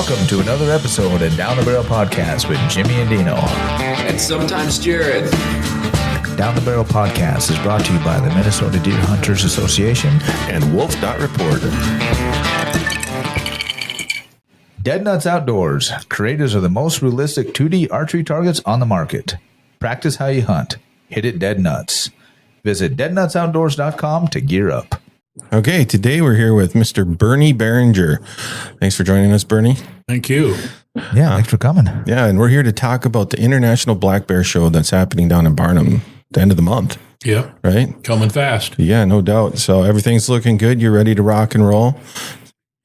Welcome to another episode of Down the Barrel Podcast with Jimmy and Dino. And sometimes Jared. Down the Barrel Podcast is brought to you by the Minnesota Deer Hunters Association and wolf.report. Dead Nuts Outdoors, creators of the most realistic 2D archery targets on the market. Practice how you hunt. Hit it dead nuts. Visit deadnutsoutdoors.com to gear up. Okay, today we're here with Mr. Bernie Barringer. Thanks for joining us, Bernie. Thank you. Yeah, thanks for coming. Yeah, and we're here to talk about the International Black Bear Show that's happening down in Barnum at the end of the month. Yeah. Right? Coming fast. Yeah, no doubt. So everything's looking good. You're ready to rock and roll?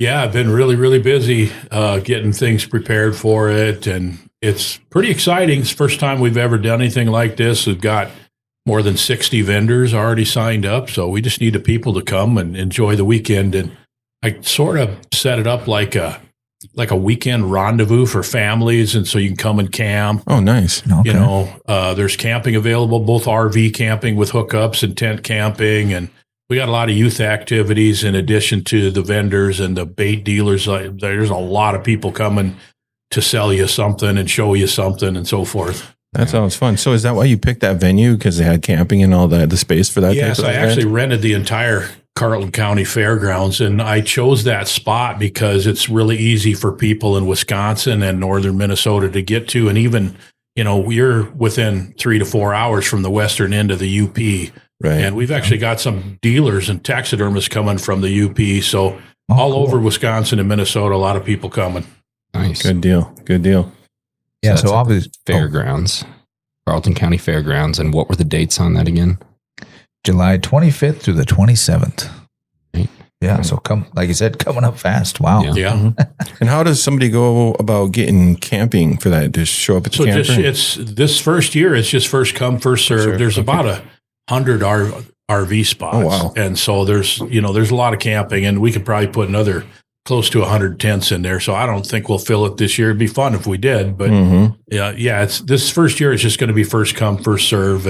Yeah, I've been really busy getting things prepared for it, and it's pretty exciting. It's the first time we've ever done anything like this. We've got more than 60 vendors already signed up, so we just need the people to come and enjoy the weekend. And I sort of set it up like a weekend rendezvous for families, and so you can come and camp. Oh, nice. Okay. You know, there's camping available, both RV camping with hookups and tent camping, and we got a lot of youth activities in addition to the vendors and the bait dealers. There's a lot of people coming to sell you something and show you something and so forth. That sounds fun. So is that why you picked that venue? Because they had camping and all that, the space for that? Yes, I actually rented the entire Carleton County Fairgrounds, and I chose that spot because it's really easy for people in Wisconsin and northern Minnesota to get to. And even, you know, we're within 3 to 4 hours from the western end of the UP. Right. And we've actually got some dealers and taxidermists coming from the UP. So all cool. over Wisconsin and Minnesota, a lot of people coming. Nice. Good deal. Good deal. Yeah, So so obviously Fairgrounds, Carleton County Fairgrounds. And what were the dates on that again? July 25th through the 27th. Right. Yeah, so come, like you said, coming up fast. Wow. Yeah. Yeah. And how does somebody go about getting camping for that? Just show up at the So camper? it's this first year, it's just first come, first serve. Sure. There's about 100 RV spots. Oh, wow. And so there's a lot of camping, and we could probably put another close to 100 tents in there. So I don't think we'll fill it this year. It'd be fun if we did, but it's this first year is just going to be first come, first serve.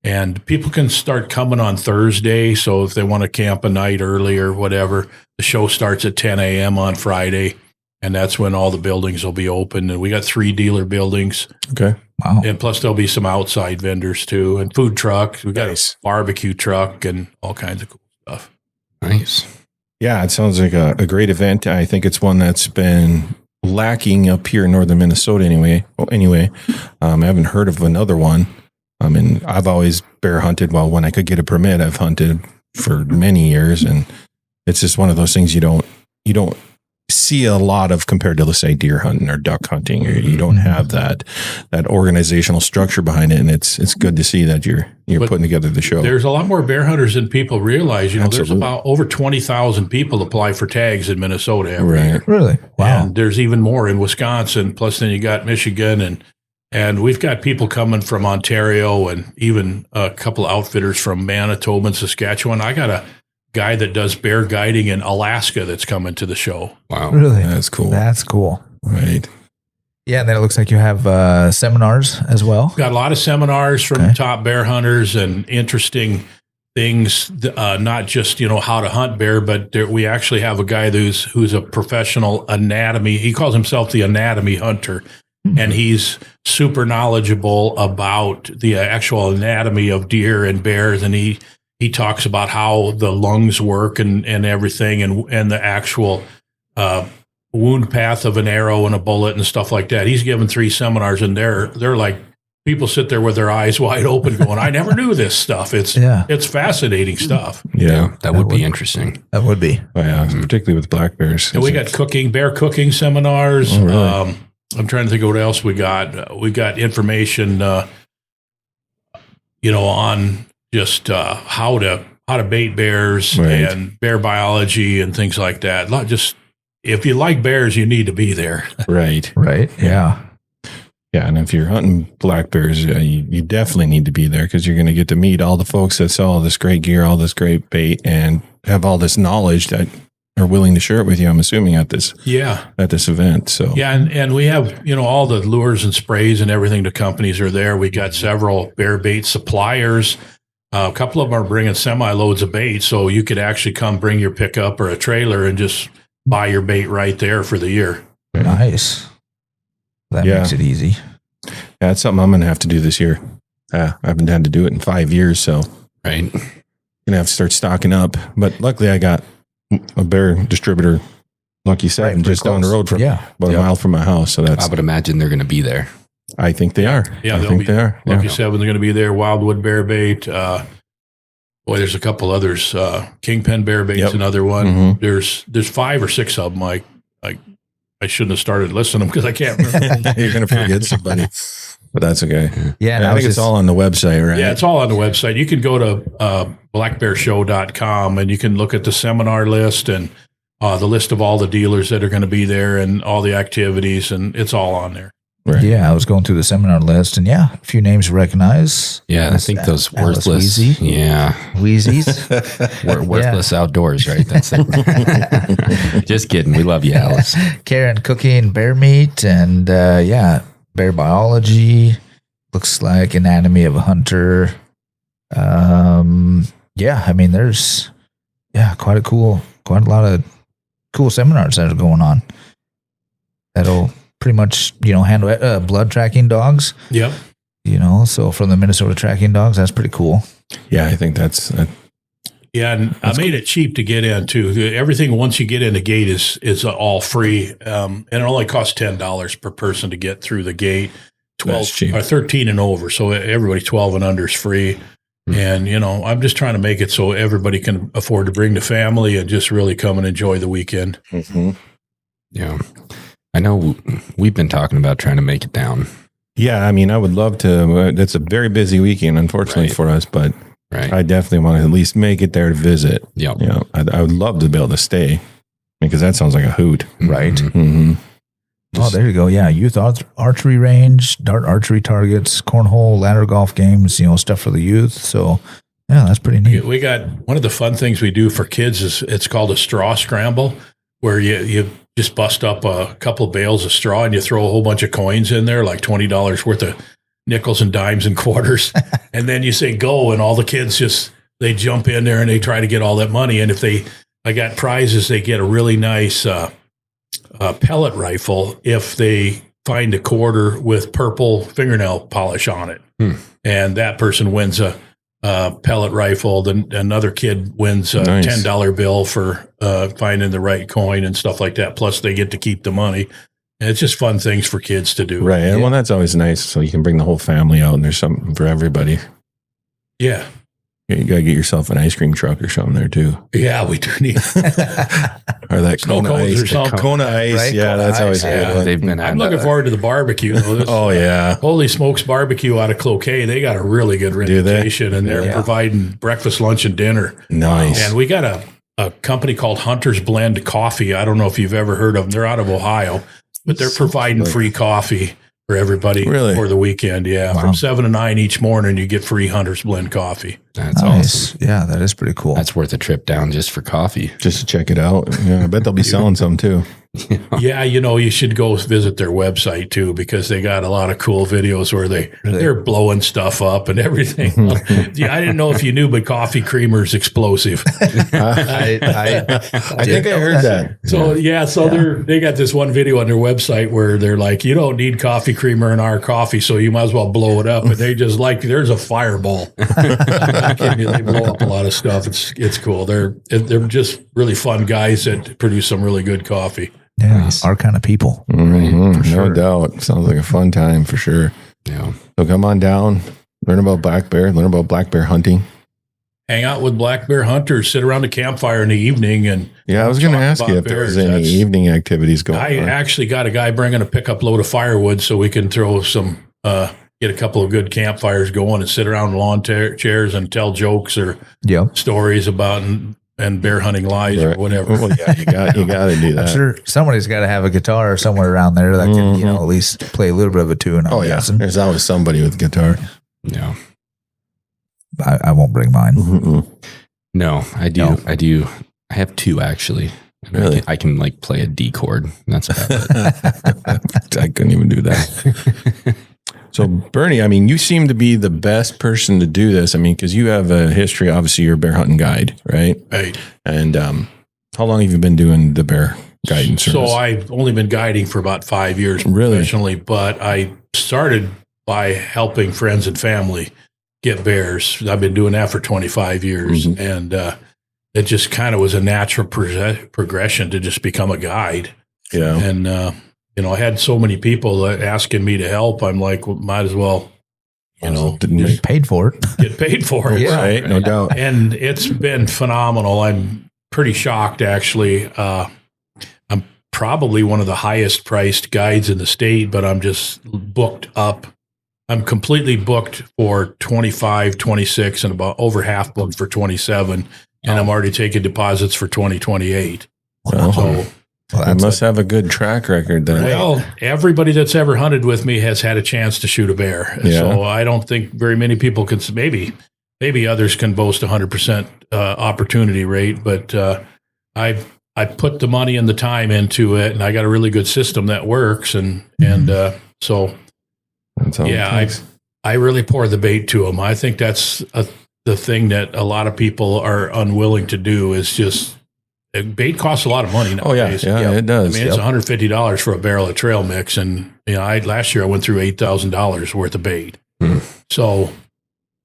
And people can start coming on Thursday. So if they want to camp a night early or whatever, the show starts at 10 a.m. on Friday. And that's when all the buildings will be open. And we got 3 dealer buildings. Okay. Wow. And plus there'll be some outside vendors too, and food trucks. We got Nice. a barbecue truck and all kinds of cool stuff. Nice. Yeah, it sounds like a great event. I think it's one that's been lacking up here in northern Minnesota anyway. I haven't heard of another one. I mean, I've always bear hunted. Well, when I could get a permit, I've hunted for many years, and it's just one of those things you don't see a lot of compared to, let's say, deer hunting or duck hunting. Or you don't have that organizational structure behind it, and it's good to see that you're But putting together the show. There's a lot more bear hunters than people realize. You know, Absolutely. there's about over 20,000 people apply for tags in Minnesota every year. Really? Wow. And there's even more in Wisconsin. Plus, then you got Michigan, and we've got people coming from Ontario, and even a couple of outfitters from Manitoba and Saskatchewan. I got a guy that does bear guiding in Alaska that's coming to the show. Wow. Really? That's cool. That's cool. Right. Yeah, and then it looks like you have seminars as well. Got a lot of seminars from Okay. top bear hunters and interesting things, not just, how to hunt bear, but we actually have a guy who's a professional anatomy. He calls himself the anatomy hunter, and he's super knowledgeable about the actual anatomy of deer and bears. And he talks about how the lungs work and everything, and the actual wound path of an arrow and a bullet and stuff like that. He's given 3 seminars, and they're like, people sit there with their eyes wide open going, I never knew this stuff. It's fascinating stuff. Yeah. That would be interesting. That would be. Oh, yeah. Particularly with black bears. And we got bear cooking seminars. Oh, really? I'm trying to think of what else we got. We got information, on just how to bait bears Right. and bear biology and things like that. Not just, if you like bears, you need to be there. Right. Right. Yeah. Yeah. And if you're hunting black bears, you definitely need to be there because you're going to get to meet all the folks that sell all this great gear, all this great bait, and have all this knowledge that are willing to share it with you, I'm assuming, at this event. So Yeah, and we have, all the lures and sprays and everything. The companies are there. We got several bear bait suppliers. A couple of them are bringing semi-loads of bait, so you could actually come bring your pickup or a trailer and just buy your bait right there for the year. Nice. That Yeah. makes it easy. Yeah, that's something I'm going to have to do this year. I haven't had to do it in 5 years, so Right. going to have to start stocking up. But luckily, I got a bear distributor, Lucky Seven, Right, pretty just down the close. road from Yeah. about a mile from my house. So I would imagine they're going to be there. I think they are. Yeah, I they'll think be- they are. Yeah. Lucky Seven's going to be there. Wildwood Bear Bait. There's a couple others. Kingpin Bear Bait's Yep. another one. Mhm. There's 5 or 6 of them. I shouldn't have started listing them because I can't remember. You're going to forget somebody, but that's okay. Yeah. And I think it's all on the website, right? Yeah, it's all on the website. You can go to blackbearshow.com and you can look at the seminar list and the list of all the dealers that are going to be there and all the activities, and it's all on there. Right. Yeah, I was going through the seminar list, and a few names to recognize. Yeah, I think those Alice worthless. Wheezy. Yeah, Wheezies. worthless outdoors, right? That's it. Just kidding. We love you, Alice. Karen cooking bear meat, and bear biology. Looks like anatomy of a hunter. I mean, there's quite a lot of cool seminars that are going on. That'll pretty much, handle blood tracking dogs, Yep. so from the Minnesota tracking dogs, that's pretty cool. Yeah, I think that's Yeah, and I made it cheap to get in too. Everything once you get in the gate is all free, and it only costs $10 per person to get through the gate. 12 That's cheap. or 13 and over, so everybody 12 and under is free. And I'm just trying to make it so everybody can afford to bring the family and just really come and enjoy the weekend. Yeah, I know we've been talking about trying to make it down. Yeah, I mean, I would love to. It's a very busy weekend, unfortunately Right. for us, but Right. I definitely want to at least make it there to visit. Yep. I would love to be able to stay because that sounds like a hoot. Right. Mm-hmm. Oh, there you go. Yeah. Youth archery range, dart archery targets, cornhole, ladder golf games, stuff for the youth. So, yeah, that's pretty neat. We got one of the fun things we do for kids is it's called a straw scramble, where you just bust up a couple bales of straw and you throw a whole bunch of coins in there, like $20 worth of nickels and dimes and quarters. And then you say go, and all the kids they jump in there and they try to get all that money. And if I got prizes, they get a really nice pellet rifle if they find a quarter with purple fingernail polish on it. And that person wins a pellet rifle. Then another kid wins a Nice. $10 bill for finding the right coin and stuff like that. Plus, they get to keep the money. And it's just fun things for kids to do. Right. And well, that's always nice. So you can bring the whole family out and there's something for everybody. Yeah. You got to get yourself an ice cream truck or something there too. Yeah, we do need Or that Snow Kona cones or ice. something. Kona ice. Right? Yeah, Kona that's ice, always a yeah. good one. They've been. I'm looking forward to the barbecue. Though. Oh, yeah. Holy Smokes Barbecue out of Cloquet. They got a really good Do they? reputation, and they're Yeah. providing breakfast, lunch, and dinner. Nice. And we got a company called Hunter's Blend Coffee. I don't know if you've ever heard of them. They're out of Ohio, but they're providing free coffee for everybody Really? for the weekend. Yeah. Wow. From 7 to 9 each morning, you get free Hunter's Blend coffee. That's Nice. awesome. Yeah, that is pretty cool. That's worth a trip down just for coffee. Just to check it out. Yeah, I bet they'll be selling some too. Yeah, you should go visit their website too, because they got a lot of cool videos where they're blowing stuff up and everything. Yeah, I didn't know if you knew, but coffee creamer's explosive. I I think I heard that. So they got this one video on their website where they're like, you don't need coffee creamer in our coffee, so you might as well blow it up. And they just there's a fireball. I'm not kidding you, they blow up a lot of stuff. It's cool. They're just really fun guys that produce some really good coffee. Yeah, our kind of people. Mhm, sure. No doubt. Sounds like a fun time for sure. Yeah. So come on down, learn about black bear, learn about black bear hunting. Hang out with black bear hunters, sit around a campfire in the evening, and Yeah, I was going to talk ask you about if there was bears. any That's- evening activities going I on. actually got a guy bringing a pickup load of firewood so we can throw some, get a couple of good campfires going and sit around lawn chairs and tell jokes or Yep. stories about and bear hunting lies or Right. whatever. Well, yeah, you got to do I'm that. sure somebody's got to have a guitar somewhere around there that can, at least play a little bit of a tune. I'm Oh yeah, guessing. there's always somebody with guitar. Yeah. I won't bring mine. Mm-mm. No, I do. No. I do. I have two actually. Really? I can like play a D chord. That's about it. I couldn't even do that. So Bernie, I mean, you seem to be the best person to do this. I mean, because you have a history. Obviously, you're a bear hunting guide, right? Right. And how long have you been doing the bear guidance So service? I've only been guiding for about 5 years Really? professionally, but I started by helping friends and family get bears. I've been doing that for 25 years, and it just kind of was a natural progression to just become a guide. Yeah. And I had so many people asking me to help. I'm like, well, might as well, Get paid for it. get paid for it. Yeah. Right. No doubt. And it's been phenomenal. I'm pretty shocked, actually. I'm probably one of the highest priced guides in the state, but I'm just booked up. I'm completely booked for 25, 26, and about over half booked for 27. And I'm already taking deposits for 2028. Well, So, I must have a good track record then. well, everybody that's ever hunted with me has had a chance to shoot a bear. Yeah. So I don't think very many people can, maybe others can boast 100% opportunity rate, but I put the money and the time into it, and I got a really good system that works. And so, That's all it yeah, takes. I really pour the bait to them. I think that's the thing that a lot of people are unwilling to do is just, bait costs a lot of money Oh, yeah. nowadays. Yeah, it I does. mean, it's $150 for a barrel of trail mix, and last year I went through $8,000 worth of bait. So,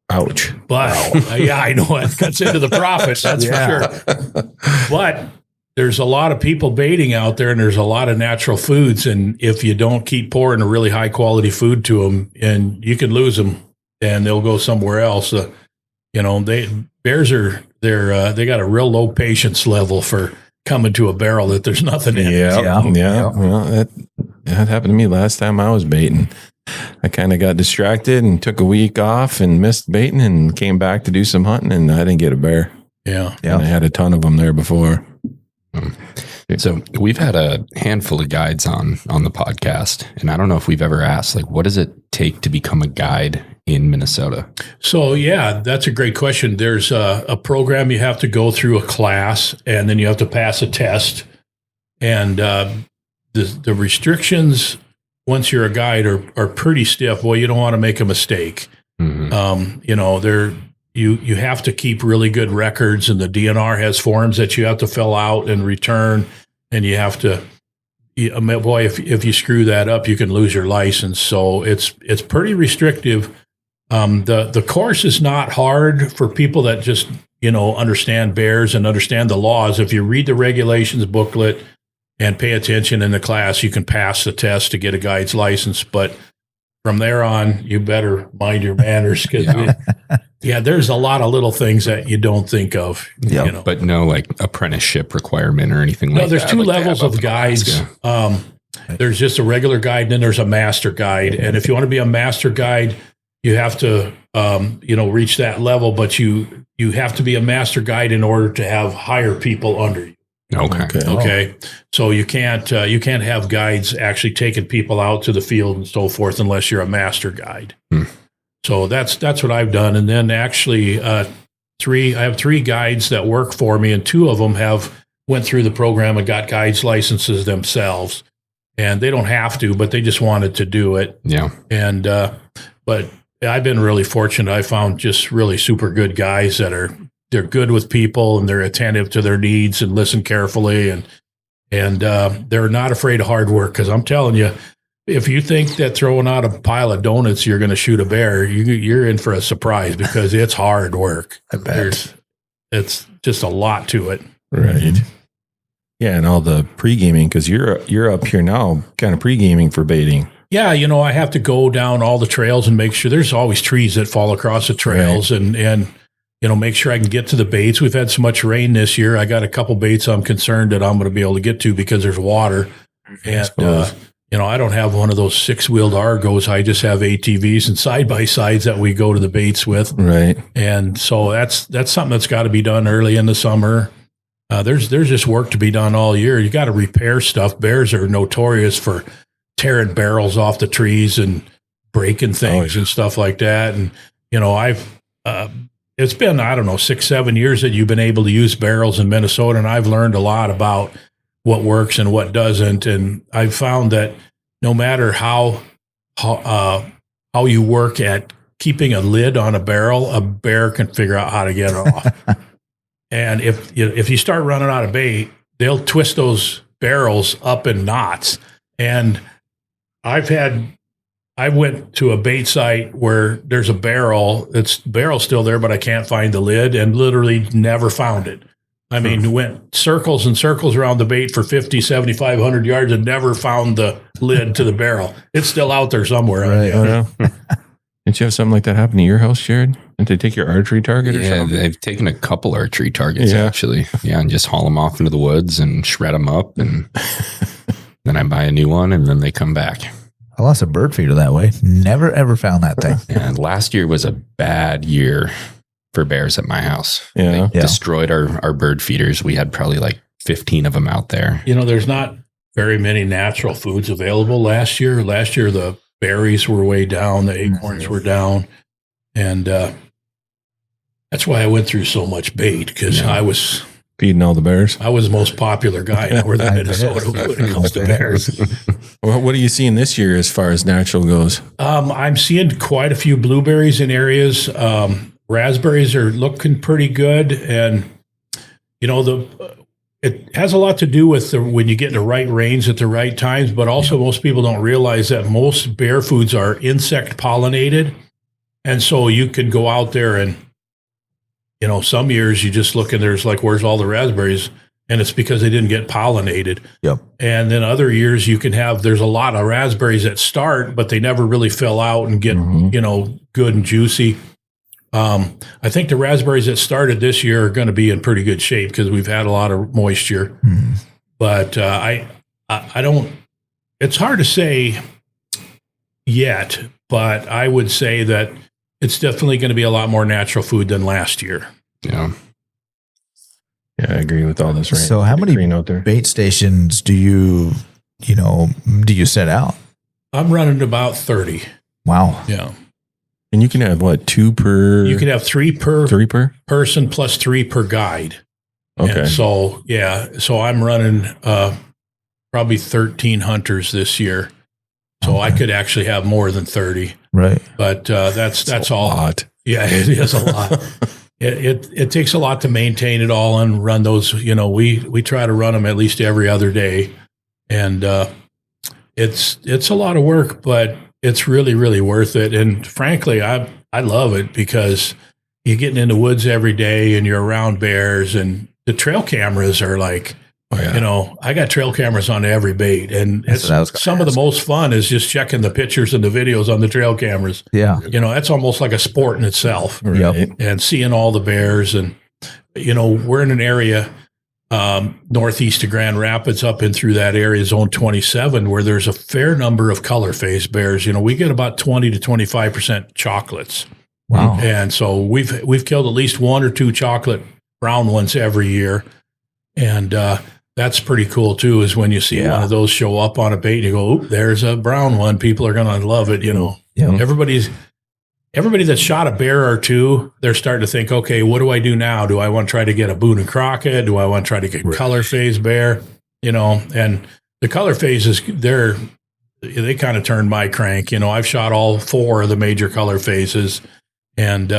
Ouch. but yeah, I know it cuts into the profit. That's for sure. But there's a lot of people baiting out there, and there's a lot of natural foods, and if you don't keep pouring a really high quality food to them, and you can lose them, and they'll go somewhere else. Bears they got a real low patience level for coming to a barrel that there's nothing in. Yeah. Well, that happened to me last time I was baiting. I kind of got distracted and took a week off and missed baiting and came back to do some hunting, and I didn't get a bear. Yeah. And I had a ton of them there before. So we've had a handful of guides on the podcast, and I don't know if we've ever asked, like, what does it take to become a guide in Minnesota? So, yeah, that's a great question. There's a program you have to go through, a class, and then you have to pass a test. And the restrictions, once you're a guide, are pretty stiff. Well, you don't want to make a mistake. You have to keep really good records, and the DNR has forms that you have to fill out and return, and you have to. Boy, if you screw that up, you can lose your license. So it's pretty restrictive. The course is not hard for people that just understand bears and understand the laws. If you read the regulations booklet and pay attention in the class, you can pass the test to get a guide's license. But from there on, you better mind your manners, because there's a lot of little things that you don't think of. Yeah, but no like apprenticeship requirement or anything like that. No, there's two like levels of guides. There's just a regular guide, and then there's a master guide. And if you want to be a master guide, you have to reach that level, but you have to be a master guide in order to have hire people under you. Okay. So you can't have guides actually taking people out to the field and so forth unless you're a master guide. So that's what I've done. And then actually I have 3 guides that work for me, and 2 of them went through the program and got guides licenses themselves. And they don't have to, but they just wanted to do it. Yeah. And but I've been really fortunate. I found just really super good guys they're good with people, and they're attentive to their needs and listen carefully, and they're not afraid of hard work. Because I'm telling you, if you think that throwing out a pile of donuts you're going to shoot a bear, you're in for a surprise, because it's hard work. I bet. It's just a lot to it. Right. Yeah, and all the pre-gaming, because you're up here now kind of pre-gaming for baiting. Yeah, I have to go down all the trails and make sure there's always trees that fall across the trails, and make sure I can get to the baits. We've had so much rain this year. I got a couple baits I'm concerned that I'm going to be able to get to because there's water. And, I don't have one of those 6-wheeled Argos. I just have ATVs and side-by-sides that we go to the baits with. Right. And so that's something that's got to be done early in the summer. There's just work to be done all year. You got to repair stuff. Bears are notorious for tearing barrels off the trees and breaking things and stuff like that. And, it's been, 6-7 years that you've been able to use barrels in Minnesota, and I've learned a lot about what works and what doesn't. And I've found that no matter how you work at keeping a lid on a barrel, a bear can figure out how to get it off. And if you start running out of bait, they'll twist those barrels up in knots. And I went to a bait site where there's a barrel. It's barrel's still there, but I can't find the lid, and literally never found it. I mean, went circles and circles around the bait for 50, 75, 100 yards and never found the lid to the barrel. It's still out there somewhere. Right. Oh, yeah. Didn't you have something like that happen to your house, Jared? Didn't they take your archery target or Yeah, something? they've taken a couple archery targets, Yeah. actually. Yeah, and just haul them off into the woods and shred them up. And then I buy a new one, and then they come back. I lost a bird feeder that way. Never, ever found that thing. And last year was a bad year for bears at my house. Yeah. They destroyed our bird feeders. We had probably like 15 of them out there. You know, there's not very many natural foods available last year. Last year, the berries were way down, the acorns were down. And that's why I went through so much bait, because I was Feeding all the bears. the most popular guy in northern I Minnesota bet. when it comes to bears. Well, what are you seeing this year as far as natural goes? I'm seeing quite a few blueberries in areas. Raspberries are looking pretty good, and you know it has a lot to do with when you get in the right range at the right times. But also, most people don't realize that most bear foods are insect pollinated, and so you can go out there and, you know, some years you just look and there's like, where's all the raspberries? And it's because they didn't get pollinated. Yep. And then other years you can there's a lot of raspberries that start, but they never really fill out and get, you know, good and juicy. I think the raspberries that started this year are going to be in pretty good shape because we've had a lot of moisture. But I don't, it's hard to say yet, but I would say that it's definitely going to be a lot more natural food than last year. Yeah. Yeah, I agree with all this. Right? So how many green out there? bait stations do you set out? I'm running about 30. Wow. Yeah. And you can have what, 2 per? You can have 3 per 3 per? person plus 3 per guide. Okay. And so, so I'm running probably 13 hunters this year. So I could actually have more than 30. Right. But that's all. A lot. Yeah, it is a lot. It takes a lot to maintain it all and run those. You know, we try to run them at least every other day, and it's a lot of work, but it's really, really worth it. And frankly, I love it because you're getting in the woods every day and you're around bears, and the trail cameras are like, you know, I got trail cameras on every bait, and it's some of the most fun is just checking the pictures and the videos on the trail cameras. Yeah. You know, that's almost like a sport in itself. Right. Yep. And seeing all the bears, and you know, we're in an area northeast of Grand Rapids, up in through that area, zone 27, where there's a fair number of color phase bears. You know, we get about 20 to 25% chocolates. Wow. And so we've killed at least 1 or 2 chocolate brown ones every year. And that's pretty cool too, is when you see one of those show up on a bait and you go, "Oop, there's a brown one. People are going to love it." You know, everybody that's shot a bear or 2, they're starting to think, okay, what do I do now? Do I want to try to get a Boone and Crockett? Do I want to try to get color phase bear? You know, and the color phases, they kind of turned my crank. You know, I've shot all 4 of the major color phases, and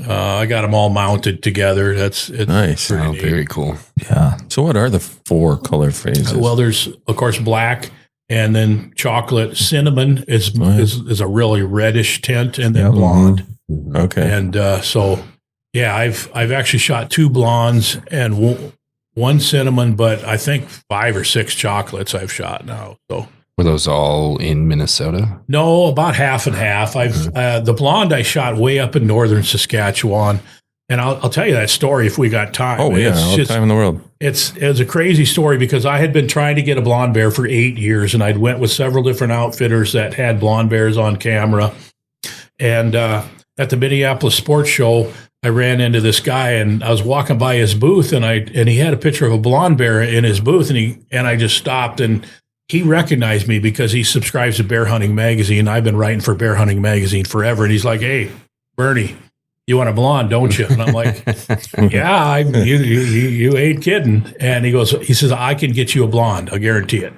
I got them all mounted together. It's Nice. Oh, very cool. Yeah. So what are the 4 color phases? Well, there's of course black, and then chocolate. Cinnamon is a really reddish tint, and then blonde. Okay. And so, yeah, I've actually shot 2 blondes and 1 cinnamon, but I think 5 or 6 chocolates I've shot now. So. Were those all in Minnesota? No, about half and half. The blonde I shot way up in northern Saskatchewan, and I'll tell you that story if we got time. Oh yeah, all the time in the world. It's a crazy story because I had been trying to get a blonde bear for 8 years, and I'd went with several different outfitters that had blonde bears on camera. And at the Minneapolis Sports Show, I ran into this guy, and I was walking by his booth, and he had a picture of a blonde bear in his booth, and I just stopped, and he recognized me because he subscribes to Bear Hunting Magazine. I've been writing for Bear Hunting Magazine forever. And he's like, "Hey, Bernie, you want a blonde, don't you?" And I'm like, "Yeah, you ain't kidding." And he says, "I can get you a blonde. I guarantee it."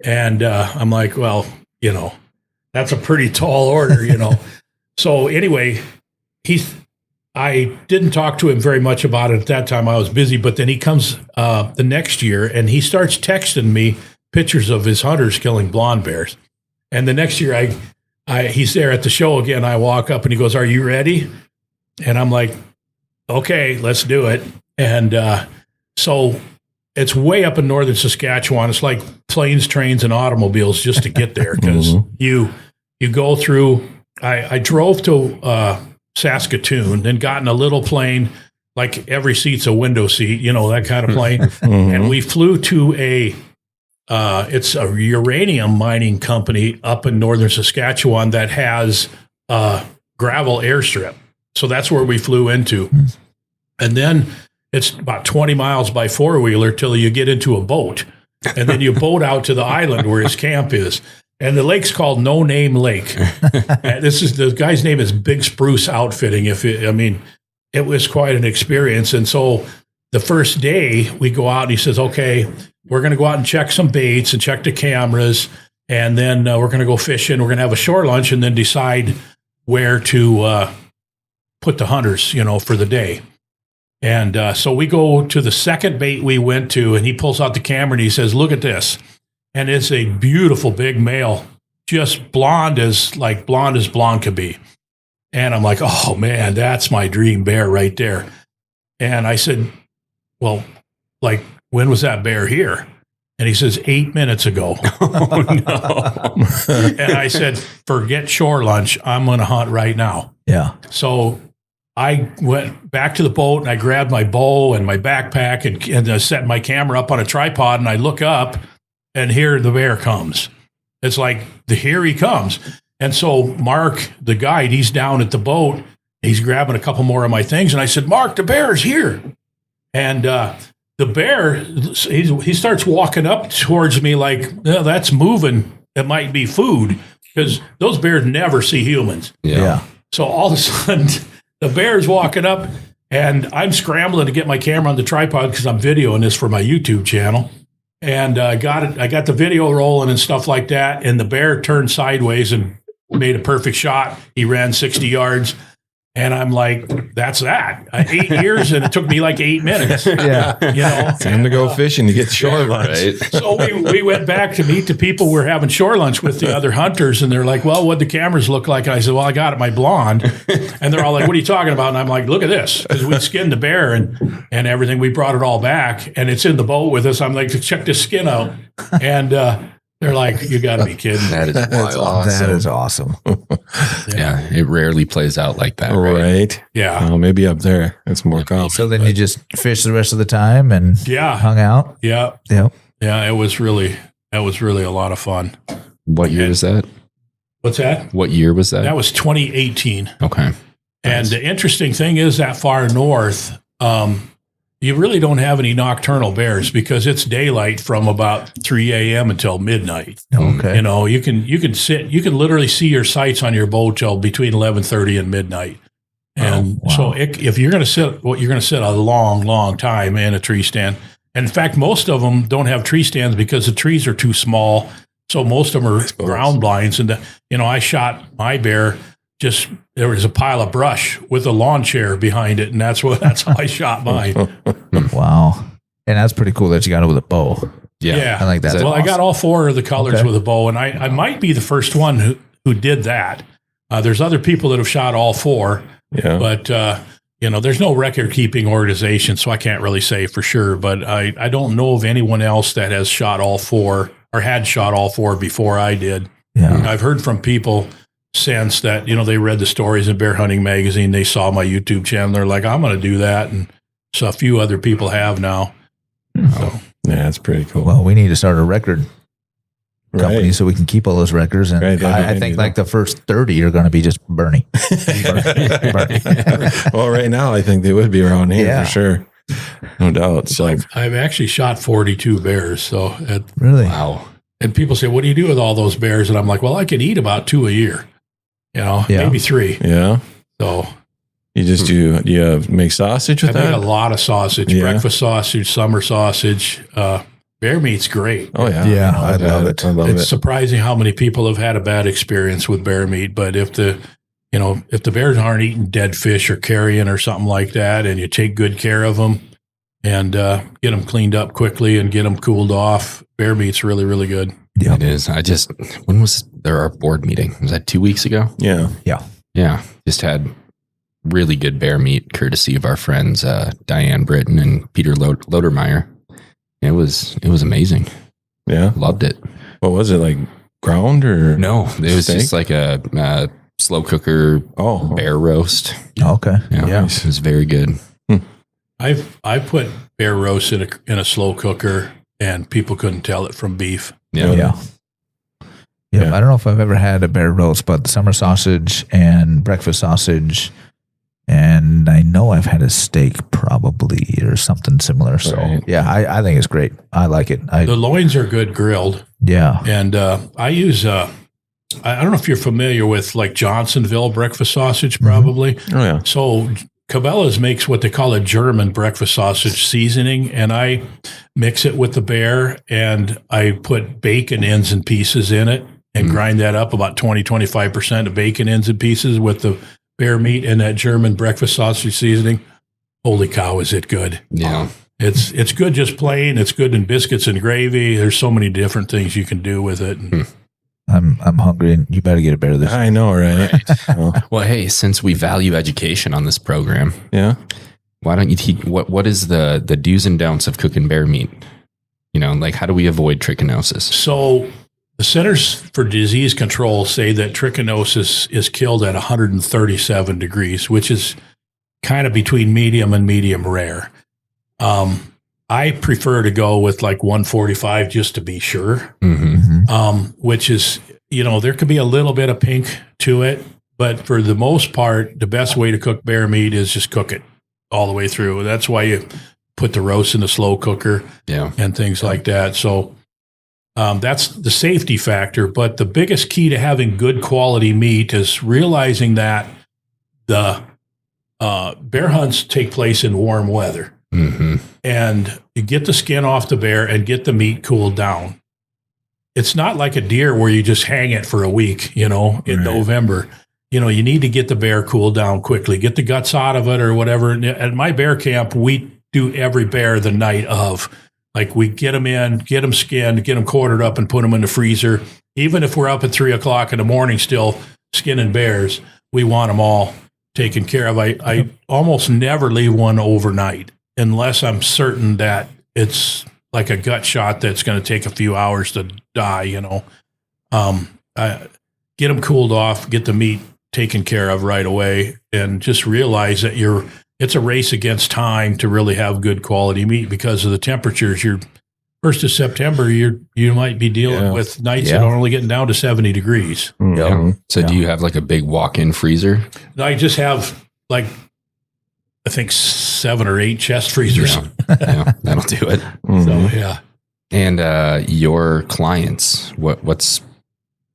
And I'm like, "Well, you know, that's a pretty tall order, you know." So anyway, I didn't talk to him very much about it at that time. I was busy, but then he comes the next year and he starts texting me pictures of his hunters killing blonde bears. And the next year, he's there at the show again. I walk up and he goes, "Are you ready?" And I'm like, "Okay, let's do it." And so it's way up in northern Saskatchewan. It's like planes, trains, and automobiles just to get there because you go through. I drove to Saskatoon, then got in a little plane, like every seat's a window seat, that kind of plane. And we flew to it's a uranium mining company up in northern Saskatchewan that has a gravel airstrip. So that's where we flew into. And then it's about 20 miles by four-wheeler till you get into a boat. And then you boat out to the island where his camp is. And the lake's called No Name Lake. The guy's name is Big Spruce Outfitting. It was quite an experience. And so the first day we go out and he says, "Okay, we're going to go out and check some baits and check the cameras. And then we're going to go fishing. We're going to have a shore lunch and then decide where to put the hunters, for the day." And so we go to the second bait we went to and he pulls out the camera and he says, "Look at this." And it's a beautiful big male, just blonde as blonde could be. And I'm like, "Oh man, that's my dream bear right there." And I said, "Well, when was that bear here?" And he says, 8 minutes ago. Oh, no. And I said, "Forget shore lunch. I'm going to hunt right now." Yeah. So I went back to the boat and I grabbed my bow and my backpack and I set my camera up on a tripod and I look up and here the bear comes. It's like, here he comes. And so Mark, the guide, he's down at the boat. He's grabbing a couple more of my things. And I said, "Mark, the bear's here." And the bear, he starts walking up towards me like, "That's moving. It might be food." Because those bears never see humans. Yeah. So all of a sudden, the bear's walking up and I'm scrambling to get my camera on the tripod because I'm videoing this for my YouTube channel. And I got the video rolling and stuff like that. And the bear turned sideways and made a perfect shot. He ran 60 yards. And I'm like, that's that. 8 years, and it took me like 8 minutes. Yeah. Time to go fishing to get shore lunch. Right. So we went back to meet the people we're having shore lunch with, the other hunters, and they're like, "Well, what'd the cameras look like?" And I said, "Well, I got it, my blonde." And they're all like, "What are you talking about?" And I'm like, "Look at this." Because we skinned the bear and everything. We brought it all back, and it's in the boat with us. I'm like, "Check this skin out." And they're like, "You got to be kidding." That is wild. That is awesome. Yeah, it rarely plays out like that. Right. Yeah. Well, maybe up there it's more common. So then you just fish the rest of the time and hung out. Yeah. Yep. Yeah. That was really a lot of fun. What year was that? What's that? What year was that? That was 2018. Okay. And the interesting thing is that far north, you really don't have any nocturnal bears because it's daylight from about 3 a.m. until midnight. Okay. You can literally see your sights on your boat till between 11:30 and midnight. And so if you're going to sit, you're going to sit a long, long time in a tree stand. And in fact, most of them don't have tree stands because the trees are too small. So most of them are ground blinds. And, I shot my bear. There was a pile of brush with a lawn chair behind it, and that's how I shot mine. Wow. And that's pretty cool that you got it with a bow. Yeah. I like that. Well, I got all four of the colors with a bow, and I might be the first one who did that. There's other people that have shot all four, but there's no record-keeping organization, so I can't really say for sure. But I don't know of anyone else that has shot all four or had shot all four before I did. Yeah. I've heard from people since that, they read the stories in Bear Hunting Magazine. They saw my YouTube channel. They're like, "I'm going to do that." And so a few other people have now. So. Yeah, that's pretty cool. Well, we need to start a record company so we can keep all those records. And I think like the first 30 are going to be just Bernie. Bernie. Well, right now I think they would be around here for sure. No doubt. So I've actually shot 42 bears. So really? Wow. And people say, "What do you do with all those bears?" And I'm like, "Well, I can eat about 2 a year, maybe 3. Yeah. So you just do you make sausage with I that? make a lot of sausage, breakfast sausage, summer sausage. Bear meat's great. Oh yeah. Yeah. I love it. I love It's it. surprising how many people have had a bad experience with bear meat, but if the if the bears aren't eating dead fish or carrion or something like that, and you take good care of them and get them cleaned up quickly and get them cooled off, bear meat's really, really good. Yeah. It is. When was there our board meeting? Was that 2 weeks ago? Yeah. Yeah. Just had really good bear meat, courtesy of our friends Diane Britton and Peter Lodermeyer. It was amazing. Yeah. Loved it. What was it, like ground or? No, it was steak? just like a slow cooker bear roast. Okay. Yeah. It was very good. I put bear roast in a slow cooker, and people couldn't tell it from beef. Yeah. I don't know if I've ever had a bear roast, but the summer sausage and breakfast sausage, and I know I've had a steak probably or something similar. So I think it's great. I like it. The loins are good grilled. Yeah. And I use, I don't know if you're familiar with like Johnsonville breakfast sausage, probably. Oh, yeah. So Cabela's makes what they call a German breakfast sausage seasoning, and I mix it with the bear, and I put bacon ends and pieces in it and grind that up about 20-25% of bacon ends and pieces with the bear meat and that German breakfast sausage seasoning. Holy cow, is it good? Yeah. It's good just plain. It's good in biscuits and gravy. There's so many different things you can do with it. I'm hungry, and you better get a bear this. I know, right? Well, hey, since we value education on this program, Yeah. why don't you teach what is the do's and don'ts of cooking bear meat? Like how do we avoid trichinosis? So the Centers for Disease Control say that trichinosis is killed at 137 degrees, which is kind of between medium and medium rare. I prefer to go with like 145 just to be sure, which is, there could be a little bit of pink to it, but for the most part, the best way to cook bear meat is just cook it all the way through. That's why you put the roast in the slow cooker and things like that. So that's the safety factor. But the biggest key to having good quality meat is realizing that the bear hunts take place in warm weather. And you get the skin off the bear and get the meat cooled down. It's not like a deer where you just hang it for a week, in November. You need to get the bear cooled down quickly, get the guts out of it or whatever. At my bear camp, we do every bear the night of. Like we get them in, get them skinned, get them quartered up and put them in the freezer. Even if we're up at 3 o'clock in the morning still skinning bears, we want them all taken care of. I almost never leave one overnight unless I'm certain that it's like a gut shot that's going to take a few hours to die, get them cooled off, get the meat taken care of right away, and just realize that it's a race against time to really have good quality meat because of the temperatures. 1st of September, you might be dealing with nights that are only getting down to 70 degrees. So do you have like a big walk-in freezer? I just have like, I think 7 or 8 chest freezers. Yeah, that'll do it. So, yeah. And your clients, what's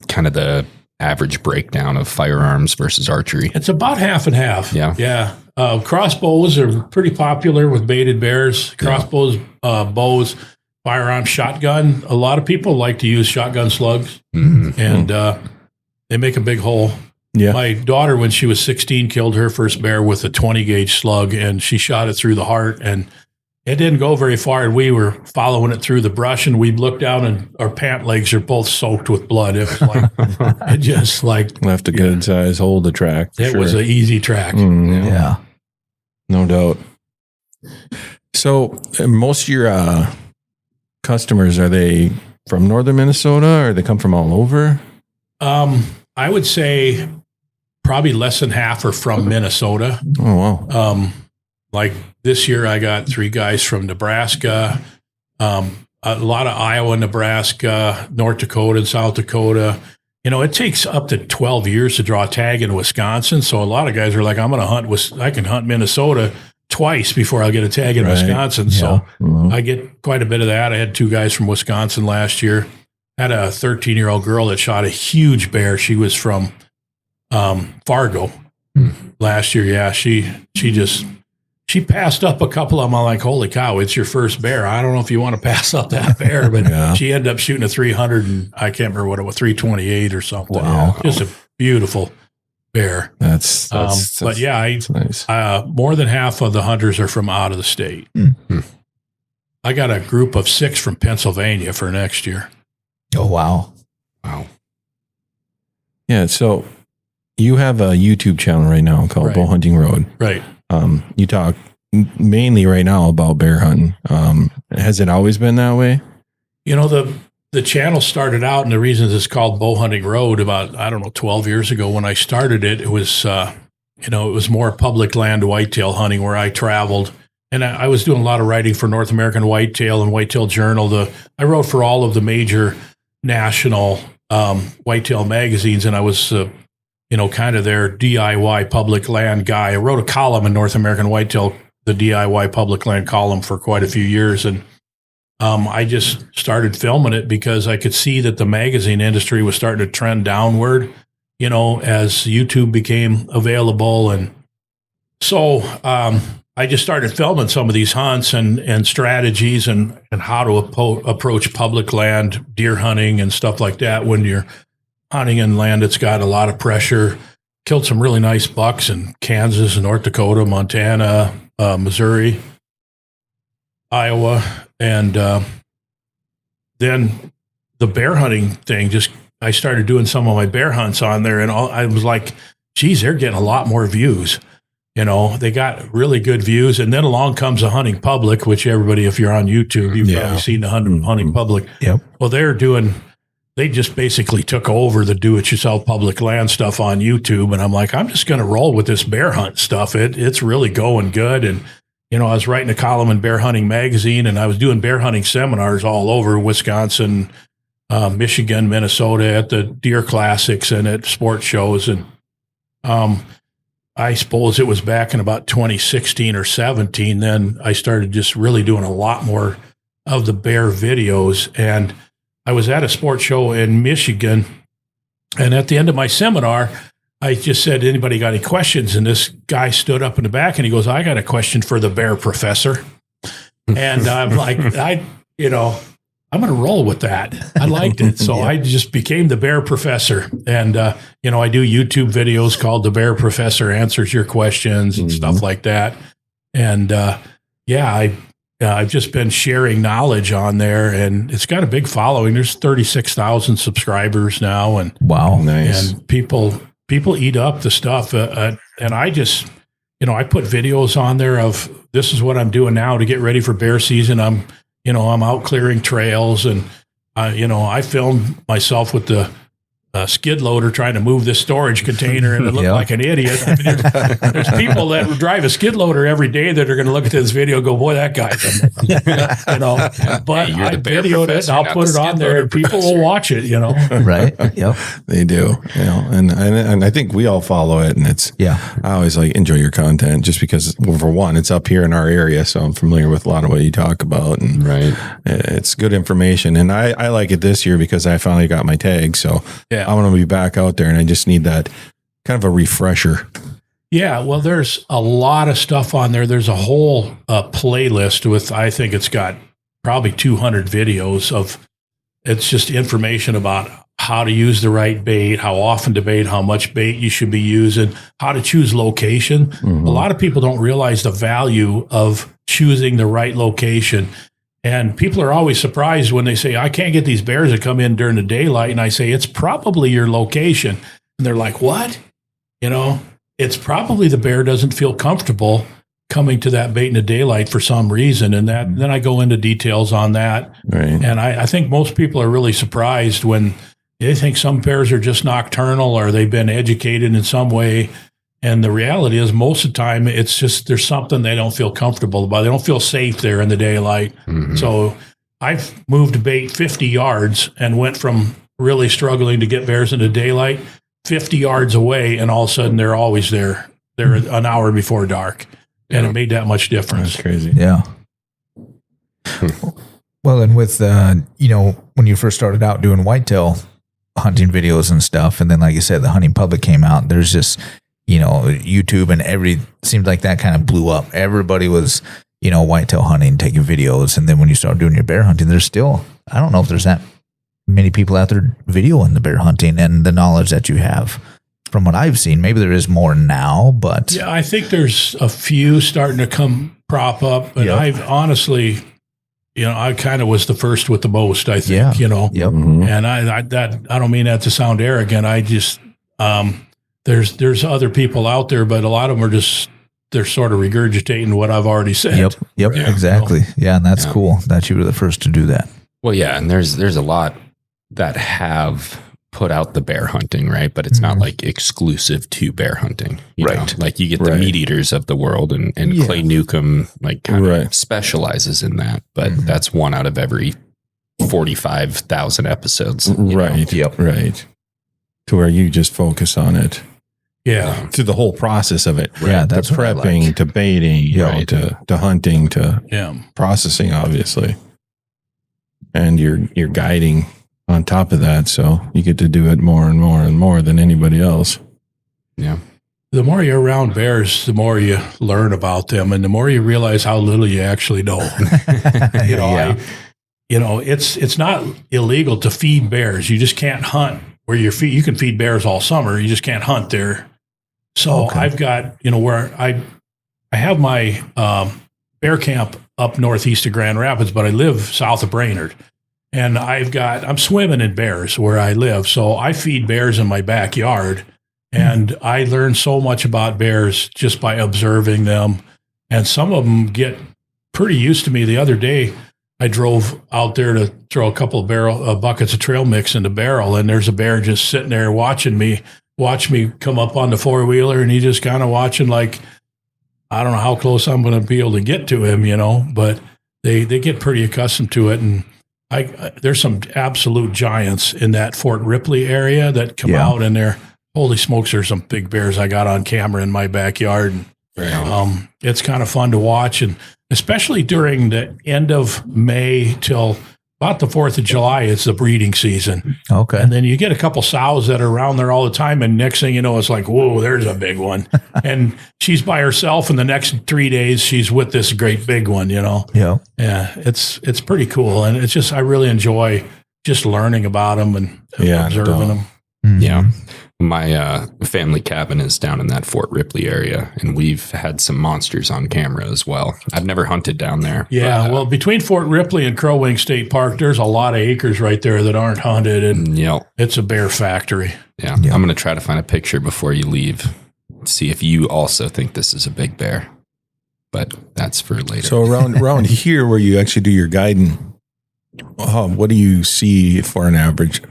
kind of the average breakdown of firearms versus archery? It's about half and half. Yeah. Crossbows are pretty popular with baited bears. Crossbows, bows, firearm, shotgun. A lot of people like to use shotgun slugs, and they make a big hole. Yeah. My daughter, when she was 16, killed her first bear with a 20 gauge slug, and she shot it through the heart, and it didn't go very far. And we were following it through the brush, and we looked down, and our pant legs are both soaked with blood. It was like, it just like Left a good size hole to track. it was an easy track. Yeah. No doubt. So most of your customers, are they from northern Minnesota or they come from all over? I would say probably less than half are from Minnesota. Oh, wow. Like this year, I got 3 guys from Nebraska, a lot of Iowa, Nebraska, North Dakota, and South Dakota. It takes up to 12 years to draw a tag in Wisconsin. So a lot of guys are like, I'm going to hunt. I can hunt Minnesota twice before I'll get a tag in Wisconsin. So I get quite a bit of that. I had 2 guys from Wisconsin last year. Had a 13-year-old girl that shot a huge bear. She was from Fargo last year. Yeah, she passed up a couple of them. I'm like, holy cow, it's your first bear. I don't know if you want to pass up that bear, but she ended up shooting a 300, and I can't remember what it was, 328 or something. Wow. Just a beautiful bear. That's but yeah, nice. More than half of the hunters are from out of the state. I got a group of 6 from Pennsylvania for next year. Oh, wow. Yeah. So you have a YouTube channel right now called Right. Bow Hunting Road. Right. You talk mainly right now about bear hunting. Has it always been that way? You know, the channel started out, and the reason it's called Bow Hunting Road about, 12 years ago when I started it, it was, it was more public land whitetail hunting where I traveled. And I was doing a lot of writing for North American Whitetail and Whitetail Journal. I wrote for all of the major national whitetail magazines, and I was, kind of their DIY public land guy. I wrote a column in North American Whitetail, the DIY public land column, for quite a few years. And I just started filming it because I could see that the magazine industry was starting to trend downward, as YouTube became available. And so I just started filming some of these hunts and strategies and how to approach public land, deer hunting and stuff like that when you're hunting in land that's got a lot of pressure. Killed some really nice bucks in Kansas and North Dakota, Montana, Missouri, Iowa. And then the bear hunting thing, I started doing some of my bear hunts on there, and I was like, geez, they're getting a lot more views. They got really good views. And then along comes the hunting public, which everybody, if you're on YouTube, you've probably seen the hunting public. Yep. Well, they just basically took over the do-it-yourself public land stuff on YouTube. And I'm like, I'm just going to roll with this bear hunt stuff. It's really going good. And, I was writing a column in Bear Hunting Magazine, and I was doing bear hunting seminars all over Wisconsin, Michigan, Minnesota, at the deer classics and at sports shows. And I suppose it was back in about 2016 or 17. Then I started just really doing a lot more of the bear videos. And I was at a sports show in Michigan, and at the end of my seminar, I just said, anybody got any questions? And this guy stood up in the back and he goes, I got a question for the bear professor. And I'm like, I'm going to roll with that. I liked it. So I just became the bear professor. And, I do YouTube videos called The Bear Professor Answers Your Questions and stuff like that. And, I've just been sharing knowledge on there, and it's got a big following. There's 36,000 subscribers now. And wow, nice. And people eat up the stuff. And I just, I put videos on there of, this is what I'm doing now to get ready for bear season. I'm out clearing trails, and I filmed myself with the skid loader trying to move this storage container, and it looked like an idiot. I mean, there's people that drive a skid loader every day that are going to look at this video and go, boy, that guy's but I videoed it and I'll put it on there and people will watch it, Right. Yep. They do. And I think we all follow it, and it's, I always enjoy your content just because, well, for one, it's up here in our area. So I'm familiar with a lot of what you talk about, and it's good information. And I like it this year because I finally got my tag. So I want to be back out there, and I just need that kind of a refresher. Yeah, well, there's a lot of stuff on there. There's a whole playlist with, I think it's got probably 200 videos of, it's just information about how to use the right bait, how often to bait, how much bait you should be using, how to choose location. A lot of people don't realize the value of choosing the right location. And people are always surprised when they say, I can't get these bears to come in during the daylight. And I say, it's probably your location. And they're like, what? It's probably the bear doesn't feel comfortable coming to that bait in the daylight for some reason. And then I go into details on that. Right. And I think most people are really surprised when they think some bears are just nocturnal or they've been educated in some way. And the reality is, most of the time, it's just there's something they don't feel comfortable about. They don't feel safe there in the daylight. So I've moved bait 50 yards and went from really struggling to get bears in the daylight 50 yards away, and all of a sudden they're always there. They're an hour before dark, and it made that much difference. That's crazy. Yeah. Well, and with, when you first started out doing whitetail hunting videos and stuff, and then, like you said, the hunting public came out, there's just, YouTube and seemed like that kind of blew up. Everybody was, whitetail hunting, taking videos. And then when you start doing your bear hunting, there's still, I don't know if there's that many people out there videoing the bear hunting and the knowledge that you have. from what I've seen. Maybe there is more now, but Yeah, I think there's a few starting to prop up, but Yep. I've honestly, I kind of was the first with the most, I think, Yeah. Yep. Mhm. And I don't mean that to sound arrogant. I just, there's other people out there, but a lot of them are they're sort of regurgitating what I've already said. Yep, Yeah. exactly. Yeah, and that's cool that you were the first to do that. Well, yeah, and there's a lot that have put out the bear hunting, right? But it's not like exclusive to bear hunting, you know? Right. Like you get the meat eaters of the world, and Clay Newcomb like kind of specializes in that, but that's one out of every 45,000 episodes, Right. Yep. Right. To where you just focus on it. Yeah. To the whole process of it. Yeah, that's to what I prepping, like. to baiting, Right. to hunting, to Yeah. processing, obviously. And you're guiding on top of that, so you get to do it more and more and more than anybody else. Yeah. The more you're around bears, the more you learn about them, and the more you realize how little you actually know. It's not illegal to feed bears. You just can't hunt where you can feed bears all summer. You just can't hunt there. So I've got, where I have my bear camp up northeast of Grand Rapids, but I live south of Brainerd. And I'm swimming in bears where I live. So I feed bears in my backyard. And I learned so much about bears just by observing them. And some of them get pretty used to me. The other day, I drove out there to throw a couple of buckets of trail mix in the barrel, and there's a bear just sitting there watching me come up on the four-wheeler, and he just kind of watching like, I don't know how close I'm going to be able to get to him, but they get pretty accustomed to it. And there's some absolute giants in that Fort Ripley area that come out, and they're, holy smokes, there's some big bears I got on camera in my backyard. And, it's kind of fun to watch, and especially during the end of May till about the 4th of July, it's the breeding season. Okay. And then you get a couple sows that are around there all the time, and next thing you know, it's like, whoa, there's a big one. And she's by herself, and the next 3 days, she's with this great big one, Yeah. Yeah, it's pretty cool. And it's just, I really enjoy just learning about them and observing them. Yeah. My family cabin is down in that Fort Ripley area, and we've had some monsters on camera as well. I've never hunted down there. Yeah, but, well, between Fort Ripley and Crow Wing State Park, there's a lot of acres right there that aren't hunted, and it's a bear factory. Yeah. I'm going to try to find a picture before you leave, see if you also think this is a big bear. But that's for later. So around here where you actually do your guiding, what do you see for an average,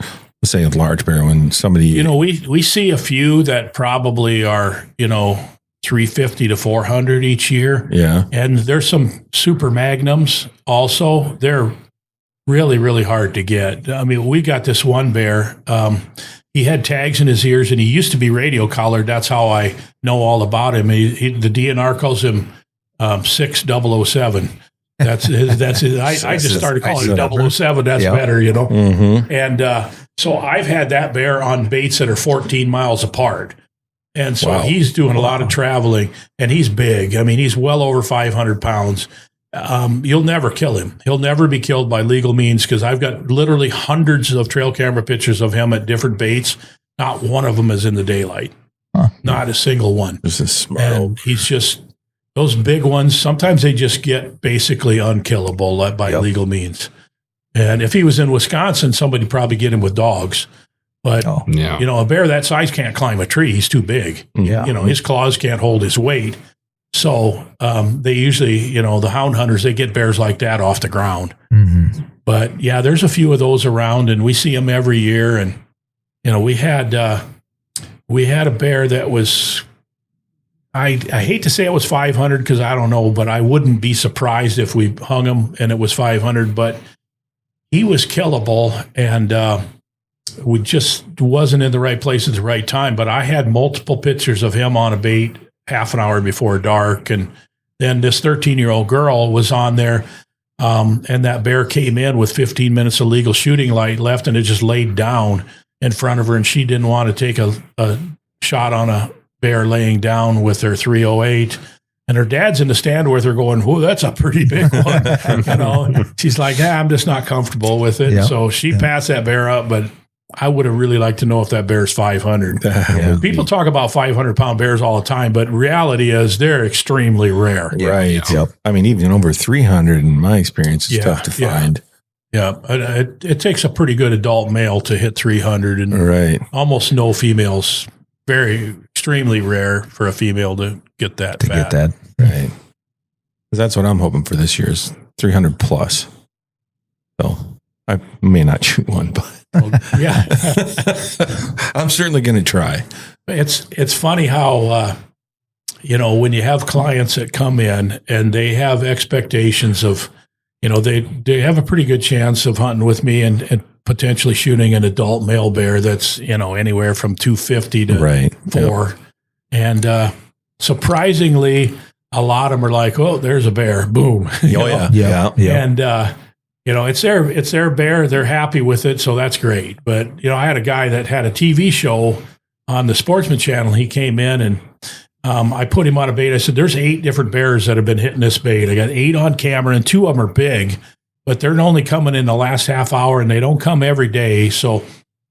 let's say a large bear, when somebody... we see a few that probably are, 350 to 400 each year. Yeah. And there's some super magnums also. They're really, really hard to get. I mean, we got this one bear. He had tags in his ears, and he used to be radio collared. That's how I know all about him. The DNR calls him 6007. That's his. I just started calling him 007. That's better, Mm-hmm. And so I've had that bear on baits that are 14 miles apart. And so he's doing a lot of traveling, and he's big. I mean, he's well over 500 pounds. You'll never kill him. He'll never be killed by legal means, because I've got literally hundreds of trail camera pictures of him at different baits. Not one of them is in the daylight. Not a single one. This is smart. And he's just, those big ones, sometimes they just get basically unkillable by legal means. And if he was in Wisconsin, somebody would probably get him with dogs. But, a bear that size can't climb a tree. He's too big. Yeah. His claws can't hold his weight. So they usually, the hound hunters, they get bears like that off the ground. Mm-hmm. But, there's a few of those around, and we see them every year. And, we had a bear that was, I hate to say it was 500 because I don't know, but I wouldn't be surprised if we hung him and it was 500. But he was killable, and we just wasn't in the right place at the right time. But I had multiple pictures of him on a bait half an hour before dark. And then this 13-year-old girl was on there, and that bear came in with 15 minutes of legal shooting light left, and it just laid down in front of her, and she didn't want to take a shot on a bear laying down with her 308. And her dad's in the stand with her going, "Whoa, that's a pretty big one." She's like, "I'm just not comfortable with it." Yeah. So she passed that bear up, but I would have really liked to know if that bear's 500. People talk about 500-pound bears all the time, but reality is they're extremely rare. Right. Yep. I mean, even over 300 in my experience is tough to find. Yeah. It takes a pretty good adult male to hit 300 and almost no females. Very extremely rare for a female to get that. Get that. Right. That's what I'm hoping for this year's 300 plus. So I may not shoot one, but I'm certainly going to try. It's funny how, when you have clients that come in and they have expectations of, they have a pretty good chance of hunting with me and potentially shooting an adult male bear that's, anywhere from 250 to 4. And surprisingly, a lot of them are like, oh, there's a bear. Boom. Yeah. And, it's their bear. They're happy with it. So that's great. But, I had a guy that had a TV show on the Sportsman Channel. He came in and I put him on a bait. I said, there's 8 different bears that have been hitting this bait. I got 8 on camera and 2 of them are big, but they're only coming in the last half hour and they don't come every day. So,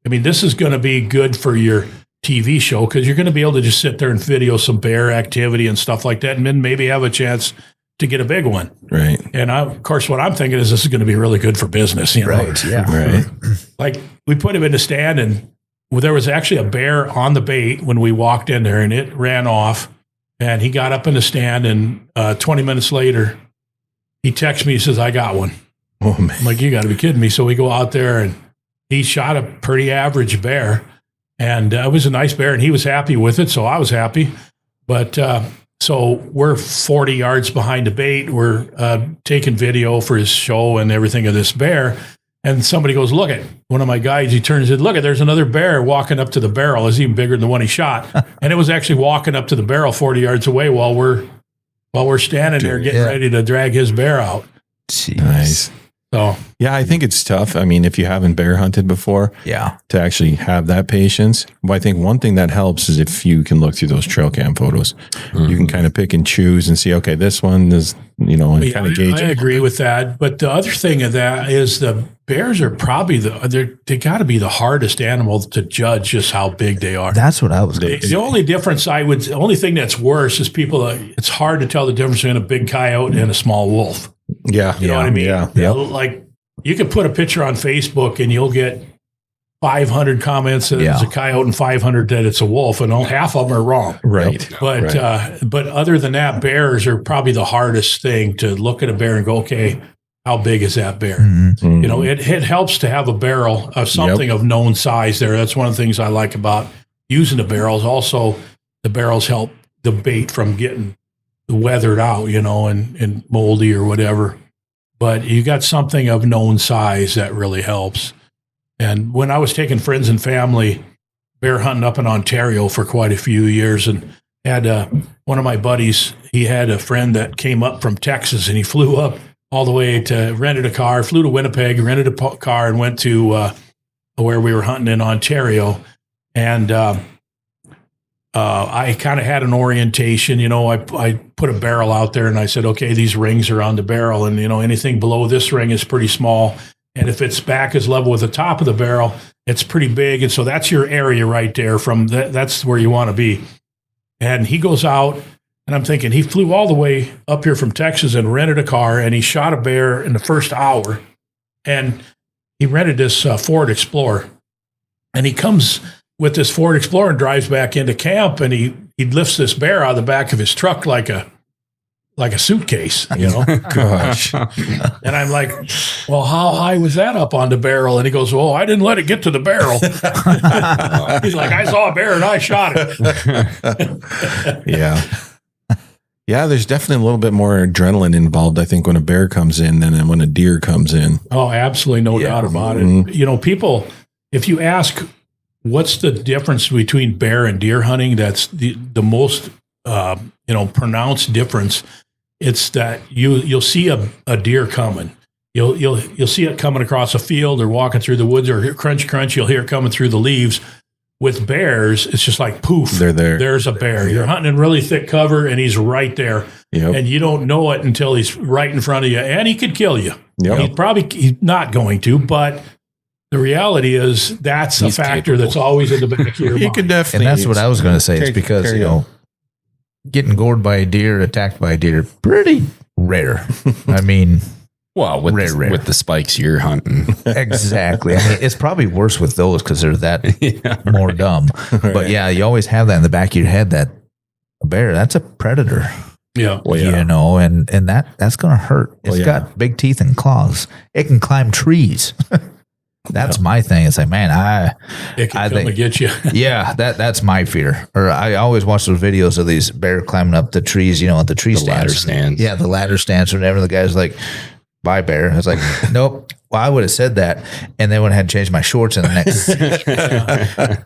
this is going to be good for your TV show because you're going to be able to just sit there and video some bear activity and stuff like that and then maybe have a chance to get a big one. Right. And of course, what I'm thinking is this is going to be really good for business. Right. Yeah. Right. Like we put him in the stand and there was actually a bear on the bait when we walked in there and it ran off and he got up in the stand and 20 minutes later, he texts me, he says, I got one. Oh, man. I'm like, you got to be kidding me. So we go out there and he shot a pretty average bear and it was a nice bear and he was happy with it. So I was happy. But so we're 40 yards behind the bait. We're taking video for his show and everything of this bear. And somebody goes, look at one of my guides. He turns and said, look at, there's another bear walking up to the barrel. It's even bigger than the one he shot. And it was actually walking up to the barrel 40 yards away while we're standing there getting ready to drag his bear out. Jeez. Nice. So, yeah, I think it's tough. If you haven't bear hunted before, to actually have that patience. But I think one thing that helps is if you can look through those trail cam photos, you can kind of pick and choose and see, okay, this one is, and kind of gauge. I agree with that. But the other thing of that is the bears are probably they got to be the hardest animal to judge just how big they are. That's what I was going to say. The only difference the only thing that's worse is it's hard to tell the difference between a big coyote and a small wolf. Yeah. You know what I mean? Yeah. Like you can put a picture on Facebook and you'll get 500 comments that it's a coyote and 500 that it's a wolf, and half of them are wrong. Right. But other than that, bears are probably the hardest thing to look at a bear and go, okay, how big is that bear? Mm-hmm. It helps to have a barrel of something of known size there. That's one of the things I like about using the barrels. Also, the barrels help the bait from getting weathered out, and moldy or whatever. But you got something of known size that really helps. And when I was taking friends and family bear hunting up in Ontario for quite a few years, and had one of my buddies, he had a friend that came up from Texas, and he flew up all the way rented a car, flew to Winnipeg, rented a car, and went to where we were hunting in Ontario. And I kind of had an orientation, I put a barrel out there and I said, okay, these rings are on the barrel, and, anything below this ring is pretty small. And if its back is level with the top of the barrel, it's pretty big. And so that's your area right there. From that's where you want to be. And he goes out, and I'm thinking he flew all the way up here from Texas and rented a car, and he shot a bear in the first hour. And he rented this Ford Explorer, and he comes with this Ford Explorer and drives back into camp, and he lifts this bear out of the back of his truck like a suitcase, Gosh. And I'm like, well, how high was that up on the barrel? And he goes, oh, I didn't let it get to the barrel. He's like, I saw a bear and I shot it. Yeah. Yeah, there's definitely a little bit more adrenaline involved, I think, when a bear comes in than when a deer comes in. Oh, absolutely. No doubt about it. People, if you ask, what's the difference between bear and deer hunting? That's the most, pronounced difference. It's that you'll see a deer coming. You'll see it coming across a field or walking through the woods, or crunch, crunch. You'll hear it coming through the leaves. With bears, it's just like poof. They're there. There's a bear. You're hunting in really thick cover, and he's right there. Yep. And you don't know it until he's right in front of you, and he could kill you. Yep. He's not going to, but the reality is that's a He's factor capable. that's always in the back of your You mind. could definitely. And that's what I was going to say. It's because, carry you know, getting gored by a deer, attacked by a deer, pretty rare. I mean, Well, with, Rare. with the spikes you're hunting. exactly. I mean, it's probably worse with those because they're that Yeah, more dumb. But yeah, you always have that in the back of your head that a bear, that's a predator. Yeah. Well, yeah. You know, and that's going to hurt. It's Well, yeah. got big teeth and claws. It can climb trees. That's my thing. It's like, man, It can I come think- and get you. yeah, that's my fear. Or I always watch those videos of these bear climbing up the trees, you know, at the tree stands. ladder stands. Yeah, the ladder stands or whatever. The guy's like, bye, bear. I was like, nope. Well, I would have said that, and then would have had to change my shorts in the next.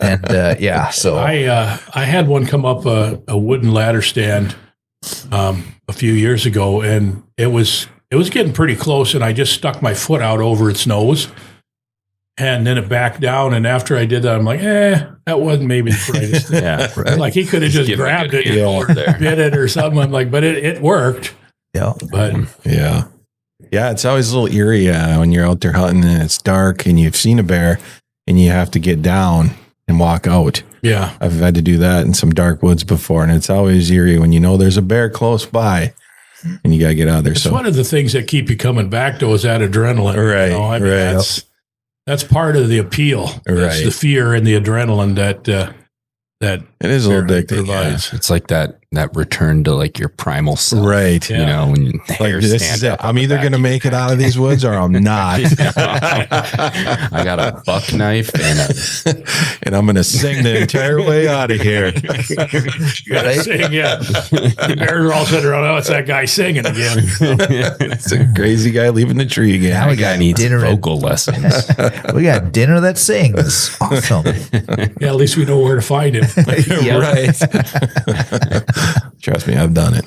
And yeah, so I had one come up a wooden ladder stand a few years ago, and it was getting pretty close, and I just stuck my foot out over its nose, and then it backed down. And after I did that, I'm like, that wasn't maybe the brightest thing. Yeah. Like he could have just give it a grabbed good it, hit over there. bit it or something. I'm like, but it worked. yeah, But Yeah. Yeah, it's always a little eerie when you're out there hunting and it's dark and you've seen a bear and you have to get down and walk out. yeah, I've had to do that in some dark woods before, and it's always eerie when you know there's a bear close by and you got to get out of there. it's So, one of the things that keep you coming back though is that adrenaline. Right, You know? I mean, right. that's part of the appeal. It's Right. the fear and the adrenaline that it is a little bear addictive. provides. It's like that return to like your primal self. Right. You Yeah. know, when the Like, hairs this stand is it. up I'm on the either back going to of your make it neck. out of these woods or I'm not. I got a buck knife and And I'm going to sing the entire way out of here. You gotta sing, yeah. The bears are all sitting around. Oh, it's that guy singing again. It's a crazy guy leaving the tree again. Now we guy got needs dinner. vocal lessons. We got dinner that sings. Awesome. Yeah, at least we know where to find him. Right. Trust me, I've done it.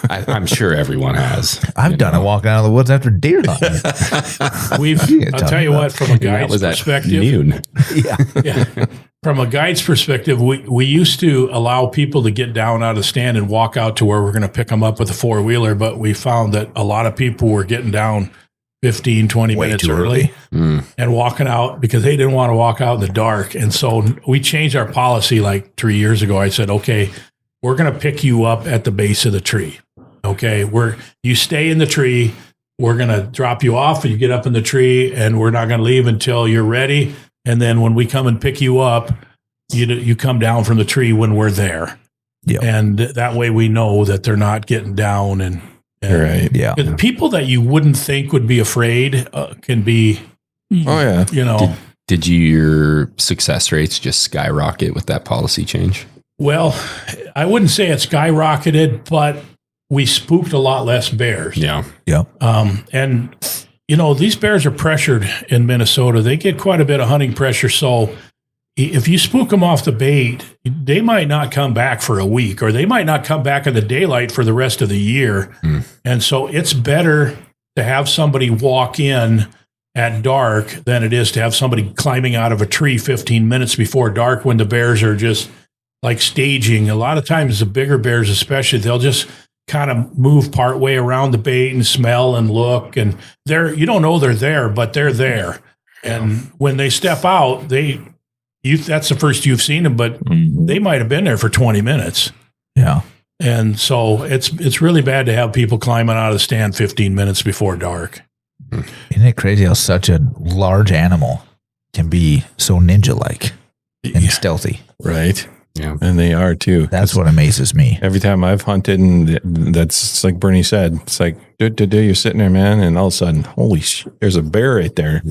I'm sure everyone has. I've done it walking out of the woods after deer hunting. I'll tell you what, from a That guide's was at perspective, noon. Yeah. yeah, from a guide's perspective, we used to allow people to get down out of the stand and walk out to where we're going to pick them up with a four-wheeler, but we found that a lot of people were getting down 15, 20 Way minutes too early Mm. and walking out because they didn't want to walk out in the dark. And so we changed our policy like 3 years ago. I said, okay, we're going to pick you up at the base of the tree. Okay, you stay in the tree. We're going to drop you off and you get up in the tree, and we're not going to leave until you're ready. And then when we come and pick you up, you come down from the tree when we're there. Yep. And that way we know that they're not getting down. And Right. Yeah. 'cause people that you wouldn't think would be afraid can be, Oh, yeah. you know, Did your success rates just skyrocket with that policy change? well, I wouldn't say it skyrocketed, but we spooked a lot less bears. Yeah. Yeah. And, you know, these bears are pressured in Minnesota. They get quite a bit of hunting pressure. So if you spook them off the bait, they might not come back for a week, or they might not come back in the daylight for the rest of the year. Mm. And so it's better to have somebody walk in at dark than it is to have somebody climbing out of a tree 15 minutes before dark when the bears are just like staging. A lot of times the bigger bears, especially, they'll just kind of move part way around the bait and smell and look, and you don't know they're there, but they're there. And when they step out, that's the first you've seen them, but they might have been there for 20 minutes. Yeah. And so it's really bad to have people climbing out of the stand 15 minutes before dark. Isn't it crazy how such a large animal can be so ninja-like and stealthy? Right. Yeah. And they are too. That's what amazes me. Every time I've hunted, and that's like Bernie said, it's like, you're sitting there, man, and all of a sudden, holy there's a bear right there,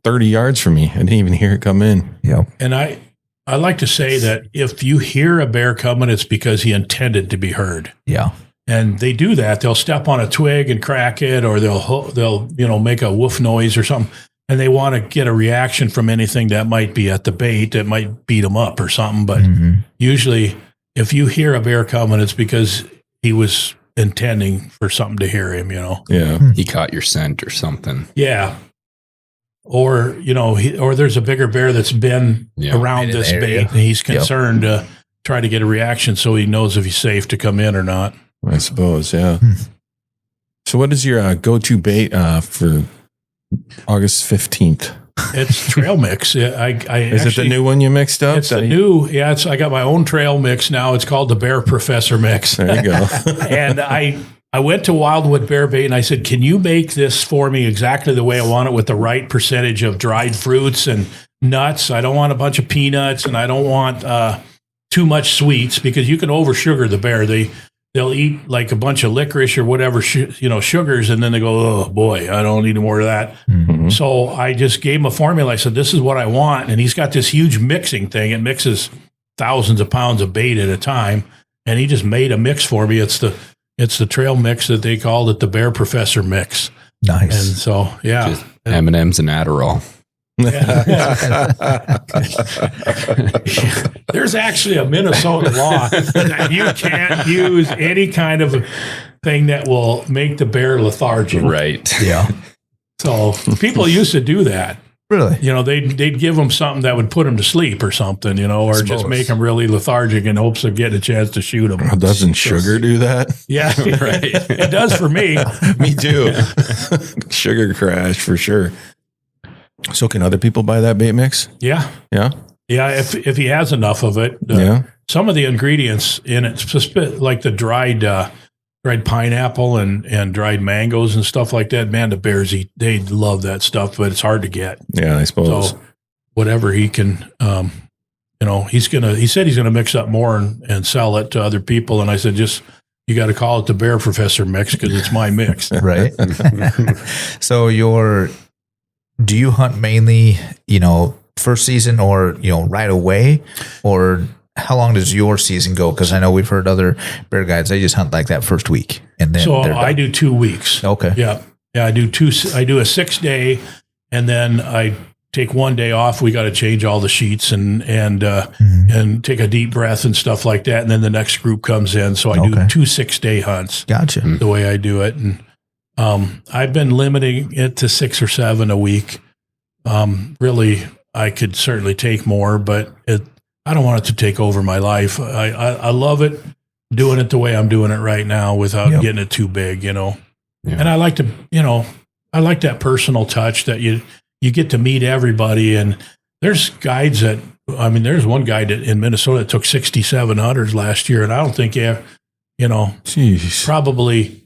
30 yards from me. I didn't even hear it come in. Yep. And I like to say that if you hear a bear coming, it's because he intended to be heard. Yeah. And they do that. They'll step on a twig and crack it, or they'll make a woof noise or something. And they want to get a reaction from anything that might be at the bait that might beat them up or something. But usually if you hear a bear coming, it's because he was intending for something to hear him, Yeah. He caught your scent or something. Yeah. Or, or there's a bigger bear that's been Yeah. around Been in this the area. bait, and he's concerned to try to get a reaction so he knows if he's safe to come in or not. I suppose. Yeah. So what is your go-to bait for August 15th. It's trail mix. Is it the new one you mixed up? It's the new. Yeah, I got my own trail mix now. It's called the Bear Professor Mix. There you go. And I went to Wildwood Bear Bait and I said, can you make this for me exactly the way I want it with the right percentage of dried fruits and nuts? I don't want a bunch of peanuts and I don't want too much sweets because you can over sugar the bear. They'll eat like a bunch of licorice or whatever, sugars, and then they go, oh boy, I don't need any more of that. Mm-hmm. So I just gave him a formula. I said, this is what I want. And he's got this huge mixing thing. It mixes thousands of pounds of bait at a time. And he just made a mix for me. It's the trail mix that they called it the Bear Professor Mix. Nice. And so, yeah. Just M&M's and Adderall. There's actually a Minnesota law that you can't use any kind of thing that will make the bear lethargic. Right. Yeah. So people used to do that. Really? They'd give them something that would put them to sleep or something, or just make them really lethargic in hopes of getting a chance to shoot them. Doesn't sugar do that? Yeah, right. It does for me. Me too. Sugar crash for sure. So can other people buy that bait mix? Yeah. Yeah. Yeah. If he has enough of it. Some of the ingredients in it, like the dried pineapple and dried mangoes and stuff like that, man, the bears they love that stuff, but it's hard to get. Yeah, I suppose. So whatever he can, he said he's gonna mix up more and sell it to other people. And I said, you got to call it the Bear Professor Mix because it's my mix. Right. So do you hunt mainly, first season or, right away, or how long does your season go? Because I know we've heard other bear guides, they just hunt like that first week and then. So I do 2 weeks. Okay. Yeah. I do I do a 6-day and then I take 1 day off. We got to change all the sheets and take a deep breath and stuff like that. And then the next group comes in. So I do 2 6-day hunts. Gotcha. The way I do it. And I've been limiting it to 6 or 7 a week. Really, I could certainly take more, but I don't want it to take over my life. I love it doing it the way I'm doing it right now without getting it too big, Yeah. And I like to, I like that personal touch that you get to meet everybody. And there's guides there's one guide in Minnesota that took 67 hunters last year. And I don't think probably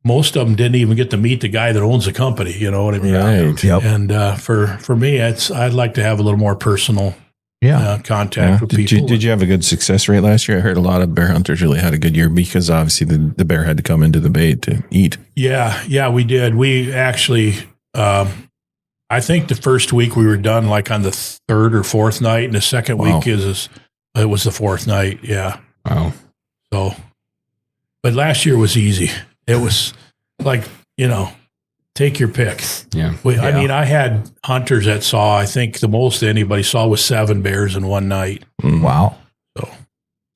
most of them didn't even get to meet the guy that owns the company. You know what I mean? Right. Yep. And for me, I'd like to have a little more personal contact with people. Did you have a good success rate last year? I heard a lot of bear hunters really had a good year because obviously the bear had to come into the bait to eat. Yeah, we did. We actually, I think the first week we were done like on the 3rd or 4th night, and the second week it was the 4th night. Yeah. Wow. So, but last year was easy. It was like, take your pick. Yeah. I mean, I had hunters that saw, I think the most anybody saw was 7 bears in one night. Wow. So,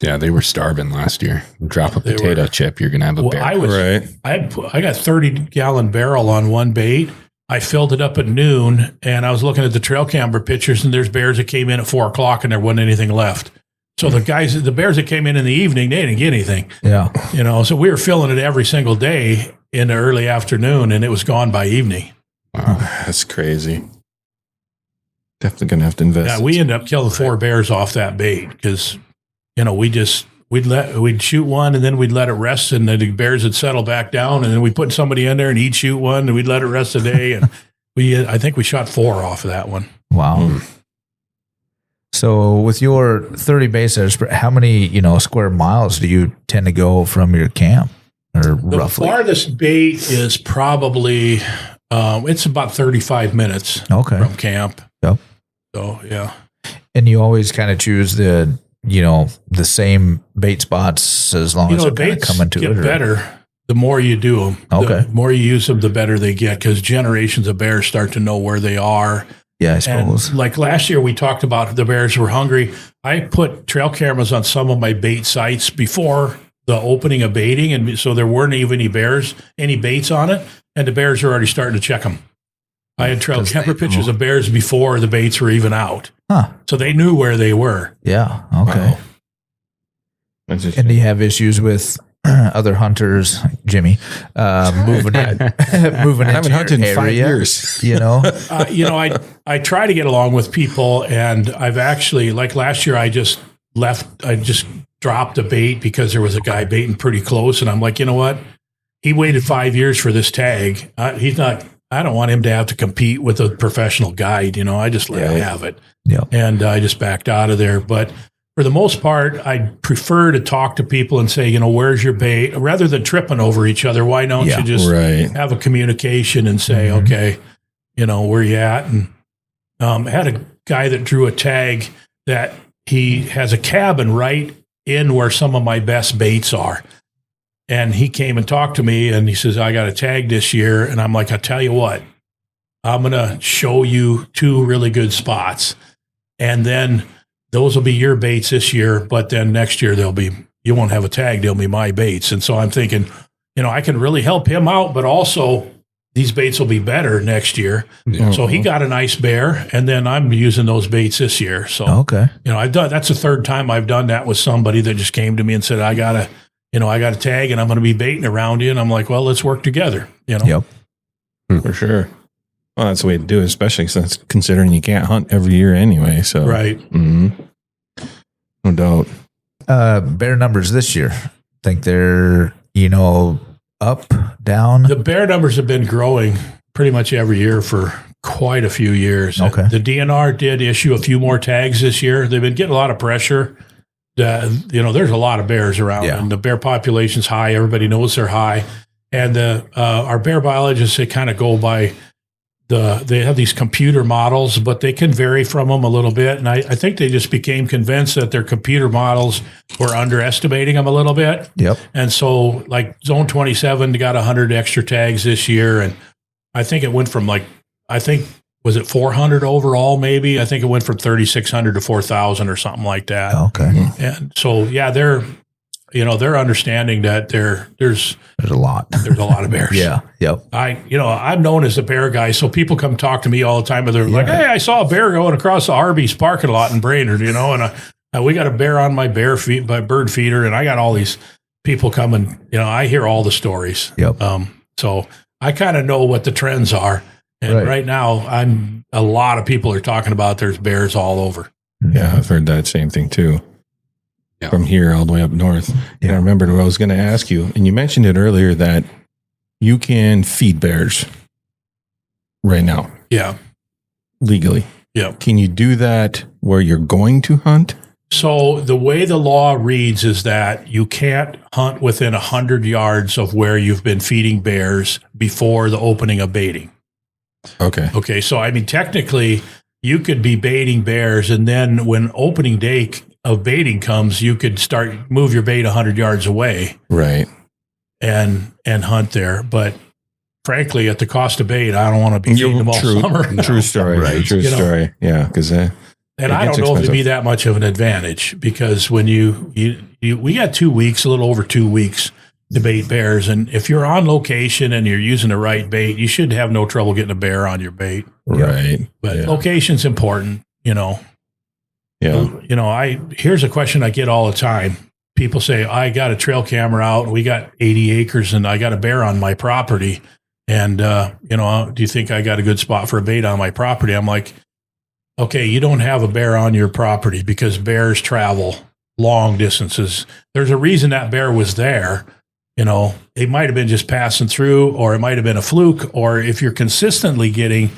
yeah, they were starving last year. Drop a potato chip, you're going to have a bear. I got 30-gallon barrel on one bait. I filled it up at noon, and I was looking at the trail camera pictures, and there's bears that came in at 4 o'clock, and there wasn't anything left. So the bears that came in the evening, they didn't get anything. Yeah. So we were filling it every single day in the early afternoon, and it was gone by evening. Wow, that's crazy. Definitely going to have to invest. Yeah, we ended up killing 4 bears off that bait because, we'd shoot one and then we'd let it rest, and then the bears would settle back down, and then we'd put somebody in there and he'd shoot one, and we'd let it rest a day, and I think we shot 4 off of that one. Wow. So with your 30 bases, how many, square miles do you tend to go from your camp, or roughly? The farthest bait is probably, it's about 35 minutes from camp. Yep. So, yeah. And you always kind of choose the same bait spots as long as they're kind of coming to it? Better the more you do them. Okay. The more you use them, the better they get, because generations of bears start to know where they are. Yeah, I suppose. And like last year, we talked about the bears were hungry. I put trail cameras on some of my bait sites before the opening of baiting, and so there weren't even any baits on it, and the bears are already starting to check them. I had trail camera pictures of bears before the baits were even out. Huh. So they knew where they were. Yeah, okay. Wow. And do you have issues with, other hunters, Jimmy, moving in, moving I haven't into hunted your in 5 area, years. you know? I try to get along with people, and I've actually, like last year, I just dropped a bait because there was a guy baiting pretty close, and I'm like, you know what? He waited 5 years for this tag. I don't want him to have to compete with a professional guide. I just let him have it. Yeah. And I just backed out of there. But for the most part, I prefer to talk to people and say, where's your bait? Rather than tripping over each other, why don't you just have a communication and say, okay, where you at? And had a guy that drew a tag that he has a cabin right in where some of my best baits are. And he came and talked to me, and he says, I got a tag this year. And I'm like, I'll tell you what, I'm going to show you 2 really good spots. And then those will be your baits this year. But then next year, you won't have a tag. They'll be my baits. And so I'm thinking, I can really help him out, but also these baits will be better next year. Yeah. So he got a nice bear, and then I'm using those baits this year. So, okay. That's the 3rd time I've done that with somebody that just came to me and said, I got a tag and I'm going to be baiting around you. And I'm like, well, let's work together, Yep. For sure. Well, that's the way to do it, especially since considering you can't hunt every year anyway. So, right. Mm-hmm. No doubt. Bear numbers this year. Think they're, up, down? The bear numbers have been growing pretty much every year for quite a few years. Okay. The DNR did issue a few more tags this year. They've been getting a lot of pressure. There's a lot of bears around, and the bear population's high. Everybody knows they're high. And our bear biologists, they kind of go by they have these computer models, but they can vary from them a little bit. And I think they just became convinced that their computer models were underestimating them a little bit. Yep. And so like Zone 27 got 100 extra tags this year. And I think it went from was it 400 overall? Maybe. I think it went from 3,600 to 4,000 or something like that. Okay. And so, they're understanding that there's a lot. There's a lot of bears. Yeah. Yep. I'm known as the bear guy, so people come talk to me all the time, and they're like, "Hey, I saw a bear going across the Arby's parking lot in Brainerd, and we got a bear on my bird feeder, and I got all these people coming. I hear all the stories. Yep. So I kind of know what the trends are, and right now, a lot of people are talking about there's bears all over. Yeah, I've heard that same thing too. Yeah. From here all the way up north. Yeah. And I remembered what I was going to ask you, and you mentioned it earlier that you can feed bears right now. Yeah. Legally. Yeah. Can you do that where you're going to hunt? So the way the law reads is that you can't hunt within 100 yards of where you've been feeding bears before the opening of baiting. Okay. So, technically, you could be baiting bears, and then when opening day of baiting comes, you could move your bait 100 yards away. Right. And hunt there. But frankly, at the cost of bait, I don't want to be feeding them all summer. True story. Right. True story. Yeah. Because and I don't know if it'd be that much of an advantage, because when we got 2 weeks, a little over 2 weeks to bait bears. And if you're on location and you're using the right bait, you should have no trouble getting a bear on your bait. Right. But location's important, Yeah. Here's a question I get all the time. People say, I got a trail camera out, we got 80 acres and I got a bear on my property. And, do you think I got a good spot for a bait on my property? I'm like, okay, you don't have a bear on your property because bears travel long distances. There's a reason that bear was there. It might have been just passing through, or it might have been a fluke, or if you're consistently getting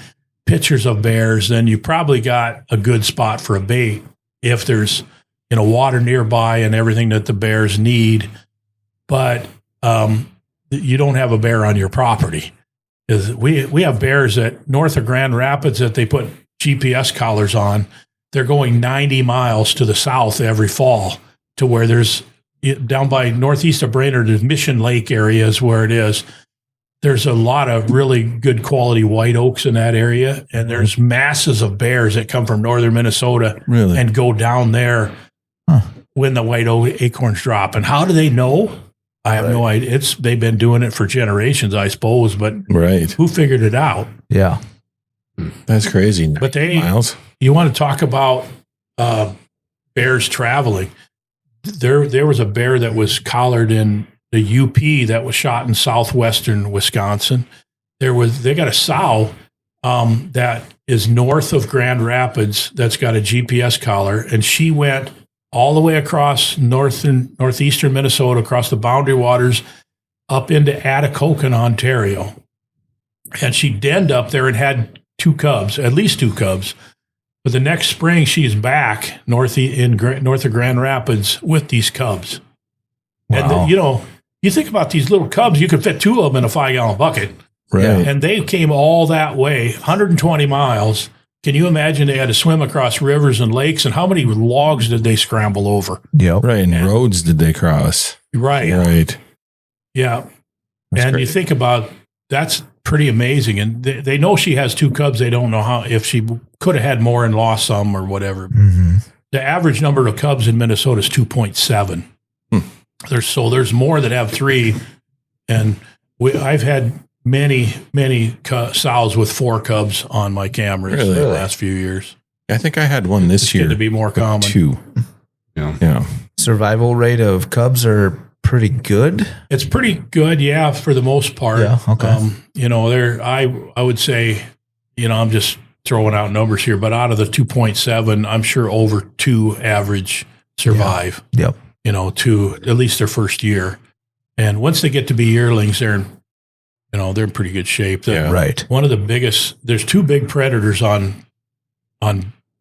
pictures of bears, then you probably got a good spot for a bait. If there's, water nearby and everything that the bears need, but you don't have a bear on your property. We have bears at north of Grand Rapids that they put GPS collars on. They're going 90 miles to the south every fall to where there's down by northeast of Brainerd, there's Mission Lake areas where it is. There's a lot of really good quality white oaks in that area, and there's masses of bears that come from northern Minnesota and go down there when the white oak acorns drop. And how do they know? I have no idea. They've been doing it for generations, I suppose, but who figured it out? Yeah. That's crazy. But miles. You want to talk about bears traveling. There was a bear that was collared in the UP that was shot in southwestern Wisconsin. They got a sow that is north of Grand Rapids that's got a GPS collar, and she went all the way across northeastern Minnesota, across the boundary waters, up into Atikokan, Ontario. And she denned up there and had at least two cubs. But the next spring, she's back north of Grand Rapids with these cubs. Wow. And, you think about these little cubs, you could fit two of them in a 5-gallon bucket. Right. And they came all that way, 120 miles. Can you imagine they had to swim across rivers and lakes? And how many logs did they scramble over? Yep. Right. And roads did they cross? Right. Right. Yeah. That's and great. you think about that's pretty amazing. And they know she has two cubs. They don't know if she could have had more and lost some or whatever. Mm-hmm. The average number of cubs in Minnesota is 2.7. There's more that have three. And I've had many sows with 4 cubs on my cameras Really? the last few years. I think I had one this It's year. going to be more common. 2. Yeah. Survival rate of cubs are pretty good. It's pretty good, yeah, for the most part. Yeah, okay. I would say, I'm just throwing out numbers here, but out of the 2.7, I'm sure over 2 average survive. Yep. To at least their first year, and once they get to be yearlings, they're in pretty good shape. Yeah. Right. One of the biggest, there's 2 big predators on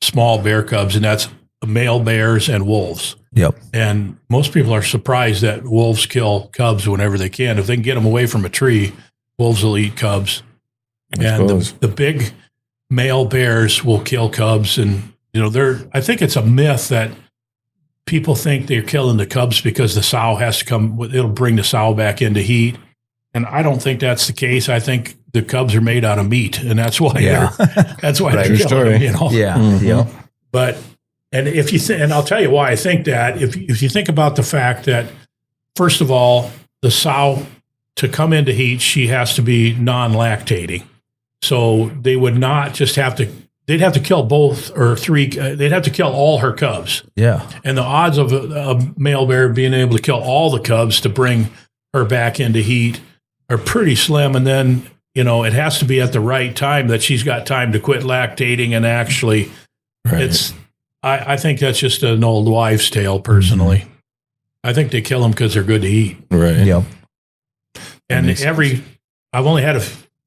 small bear cubs, and that's male bears and wolves. Yep. And most people are surprised that wolves kill cubs whenever they can. If they can get them away from a tree, wolves will eat cubs. And the big male bears will kill cubs. And, I think it's a myth that people think they're killing the cubs because the sow has to come, it'll bring the sow back into heat. And I don't think that's the case. I think the cubs are made out of meat, and that's why Yeah. that's why Right. they're True killing them, story. Yeah. Mhm. Yep. But and if you and I'll tell you why I think that. If you think about the fact that, first of all, the sow, to come into heat, she has to be non-lactating. So they would not just have to. They'd have to kill both or 3. They'd have to kill all her cubs. Yeah. And the odds of a male bear being able to kill all the cubs to bring her back into heat are pretty slim. And then, it has to be at the right time that she's got time to quit lactating and actually I think that's just an old wives' tale personally. Mm-hmm. I think they kill them because they're good to eat. Right. Yep. And I've only had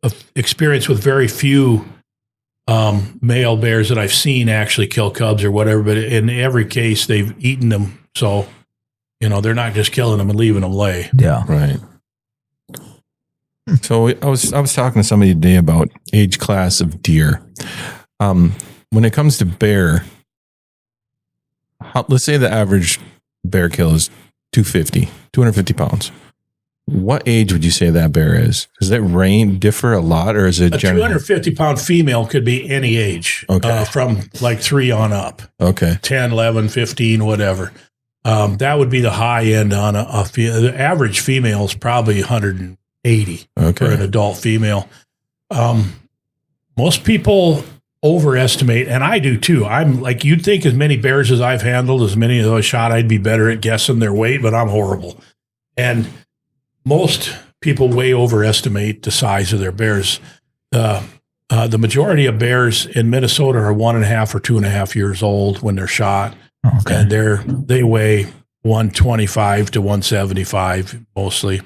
a experience with very few male bears that I've seen actually kill cubs or whatever, but in every case they've eaten them. So, they're not just killing them and leaving them lay. Yeah. Right. So I was talking to somebody today about age class of deer. When it comes to bear, let's say the average bear kill is 250 pounds. What age would you say that bear is? Does that differ a lot, or is it A 250-pound female could be any age, from like 3 on up. Okay. 10, 11, 15, whatever. That would be the high end on the average female is probably 180 for an adult female. Most people overestimate, and I do too. I'm like, you'd think as many bears as I've handled, as many of those shot, I'd be better at guessing their weight, but I'm horrible. And most people way overestimate the size of their bears. The majority of bears in Minnesota are 1.5 or 2.5 years old when they're shot. Okay. And they weigh 125 to 175 mostly.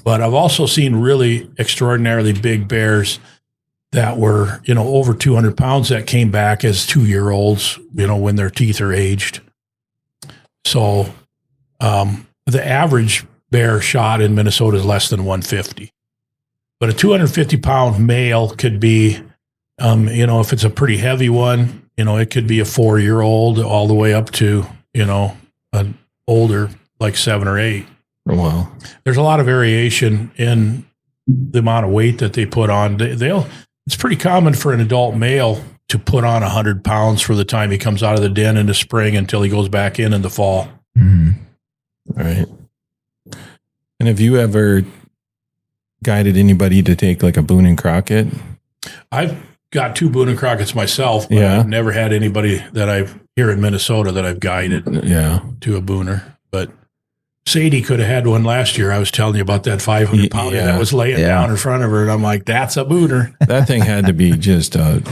But I've also seen really extraordinarily big bears that were, over 200 pounds that came back as 2-year-olds, when their teeth are aged. So the average bear shot in Minnesota is less than 150. But a 250-pound male could be, if it's a pretty heavy one, it could be a 4-year-old all the way up to, an older, like 7 or 8. Wow. There's a lot of variation in the amount of weight that they put on. It's pretty common for an adult male to put on 100 pounds for the time he comes out of the den in the spring until he goes back in the fall. Mm-hmm. All right. And have you ever guided anybody to take like a Boone and Crockett? I've got 2 Boone and Crockett's myself, but I've never had anybody that here in Minnesota that I've guided Yeah. to a Booner. But Sadie could have had one last year. I was telling you about that 500-pounder that was laying down in front of her, and I'm like, that's a booter. That thing had to be just a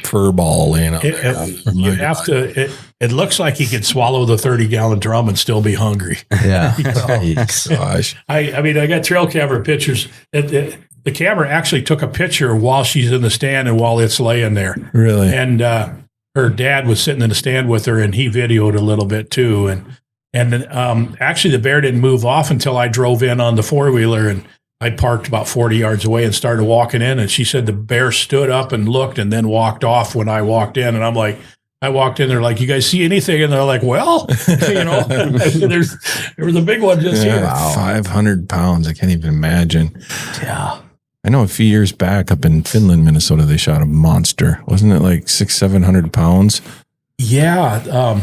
fur ball laying up there. You have to. It looks like he could swallow the 30-gallon drum and still be hungry. Yeah. Gosh. I mean, I got trail camera pictures. The camera actually took a picture while she's in the stand and while it's laying there. Really? And her dad was sitting in the stand with her, and he videoed a little bit too. And actually, the bear didn't move off until I drove in on the four-wheeler, and I parked about 40 yards away and started walking in. And she said the bear stood up and looked and then walked off when I walked in. And I'm like, I walked in there like, you guys see anything? And they're like, well, there was a big one just here. Wow. 500 pounds. I can't even imagine. Yeah. I know a few years back up in Finland, Minnesota, they shot a monster. Wasn't it like 600-700 pounds? Yeah.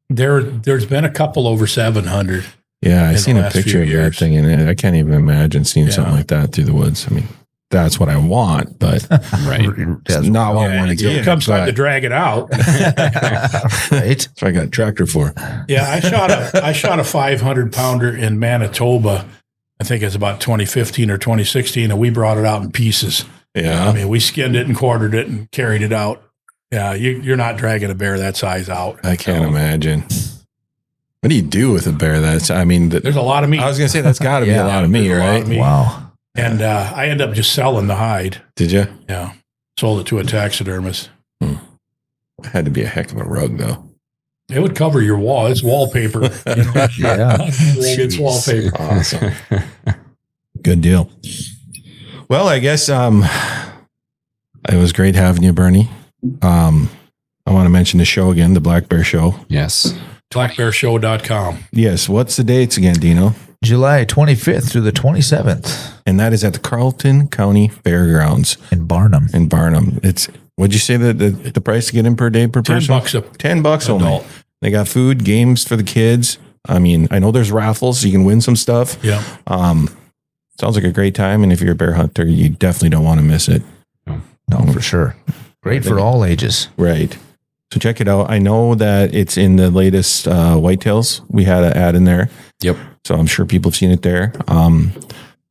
There's been a couple over 700. Yeah, I seen a picture of that thing, and I can't even imagine seeing something like that through the woods. I mean, that's what I want, but it's not what I want to get. It comes time to drag it out. Right. That's what I got a tractor for. Yeah, I shot a 500-pounder in Manitoba. I think it's about 2015 or 2016, and we brought it out in pieces. Yeah. I mean, we skinned it and quartered it and carried it out. Yeah, you're not dragging a bear that size out. I can't imagine. What do you do with a bear? There's a lot of meat. I was going to say, that's got to be a lot of meat, right? Wow. And I ended up just selling the hide. Did you? Yeah. Sold it to a taxidermist. It had to be a heck of a rug, though. It would cover your wall. It's wallpaper. Yeah. It's wallpaper. Awesome. Good deal. Well, I guess it was great having you, Bernie. I want to mention the show again, the Black Bear Show. Yes. Blackbearshow.com. Yes. What's the dates again, Dino? July 25th through the 27th And that is at the Carleton County Fairgrounds in Barnum. It's, what'd you say the price to get in per day per person? $10 only. Adult. They got food, games for the kids. I mean, I know there's raffles, so you can win some stuff. Yeah. Sounds like a great time. And if you're a bear hunter, you definitely don't want to miss it. No, for sure. Great for all ages. Right. So check it out. I know that it's in the latest Whitetails. We had an ad in there. Yep. So I'm sure people have seen it there.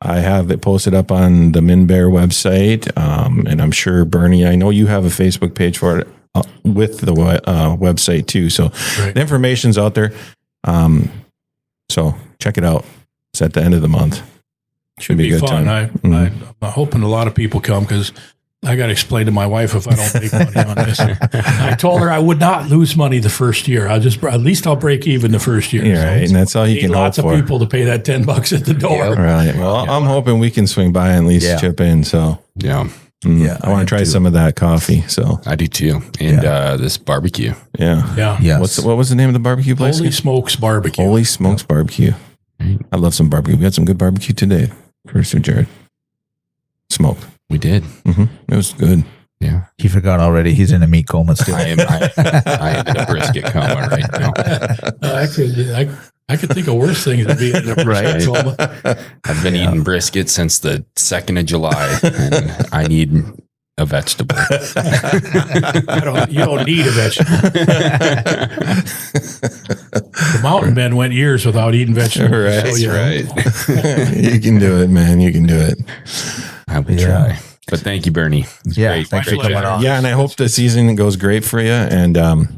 I have it posted up on the MinBear website. And I'm sure, Bernie, I know you have a Facebook page for it with the website too. So the information's out there. So check it out. It's at the end of the month. Should be a good fun. I'm hoping a lot of people come because I got to explain to my wife if I don't make money on this. I told her I would not lose money the first year. At least I'll break even the first year. Yeah, right. And that's all you can hope for. Lots of people to pay that $10 at the door. Yep. Right. Well, I'm hoping we can swing by and at least chip in. So yeah. I want to try some of that coffee. So I do too. And this barbecue. Yeah. Yeah. Yes. What was the name of the barbecue place? Holy Smokes Barbecue. Holy Smokes Barbecue. I love some barbecue. We had some good barbecue today. First with Jared. Smoked. We did. Mm-hmm. It was good. Yeah. He forgot already. He's in a meat coma still. I am in a brisket coma right now. I could think of worse things than being in a brisket coma. I've been eating brisket since the 2nd of July, and I need a vegetable. You don't need a vegetable. The mountain men went years without eating vegetables. Right. That's right. You can do it, man. You can do it. I will try. But thank you, Bernie. Thanks for coming on. Yeah, and I hope the season goes great for you. And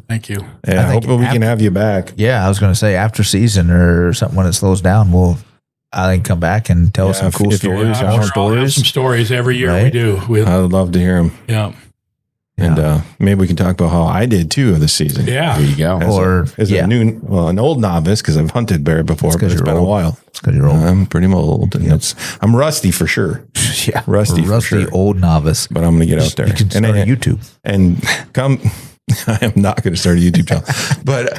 thank you. I hope we can have you back. Yeah, I was going to say after season or something when it slows down, I can come back and tell some cool stories. I'll have some stories every year. We do. I would love to hear them. Yeah. And maybe we can talk about how I did too this season. Yeah. There you go. As an old novice, because I've hunted bear before, but it's been a while. It's because you're old. I'm pretty old. And I'm rusty for sure. Yeah. Rusty for sure. Old novice. But I'm going to get out there. You can start a YouTube. And I am not going to start a YouTube channel. But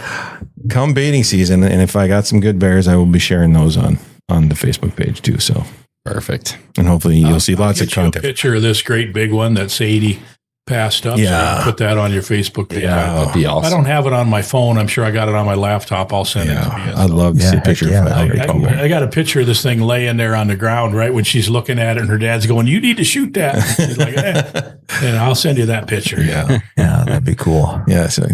come baiting season, and if I got some good bears, I will be sharing those on the Facebook page too. So perfect. And hopefully you'll see lots of content. A picture of this great big one that Sadie passed up. Yeah. So put that on your Facebook page. Yeah, that'd be awesome. I don't have it on my phone. I'm sure I got it on my laptop. I'll send it to you. I'd love to see a picture of that. I got a picture of this thing laying there on the ground right when she's looking at it, and her dad's going, "You need to shoot that." She's like, and I'll send you that picture. Yeah. Yeah, that'd be cool. Yeah, so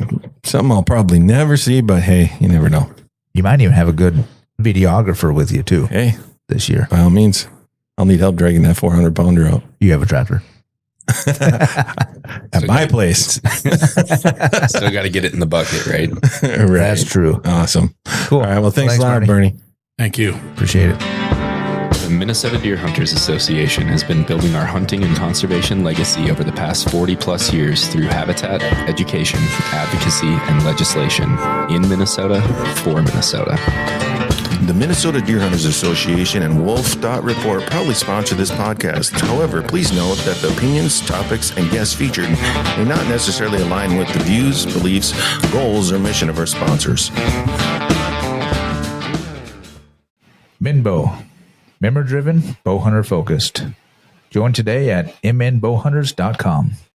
something I'll probably never see, but hey, you never know. You might even have a good videographer with you too Hey, this year. by all means, I'll need help dragging that 400-pounder out You have a tractor. at my place. Still got to get it in the bucket, right? Right. That's true. Awesome. Cool. All right. Well, thanks a lot, Bernie. Thank you. Appreciate it. The Minnesota Deer Hunters Association has been building our hunting and conservation legacy over the past 40 plus years through habitat, education, advocacy, and legislation in Minnesota for Minnesota. The Minnesota Deer Hunters Association and wolf.report proudly sponsor this podcast. However, please note that the opinions, topics, and guests featured may not necessarily align with the views, beliefs, goals, or mission of our sponsors. Minbow. Member driven, bow hunter focused. Join today at mnbowhunters.com.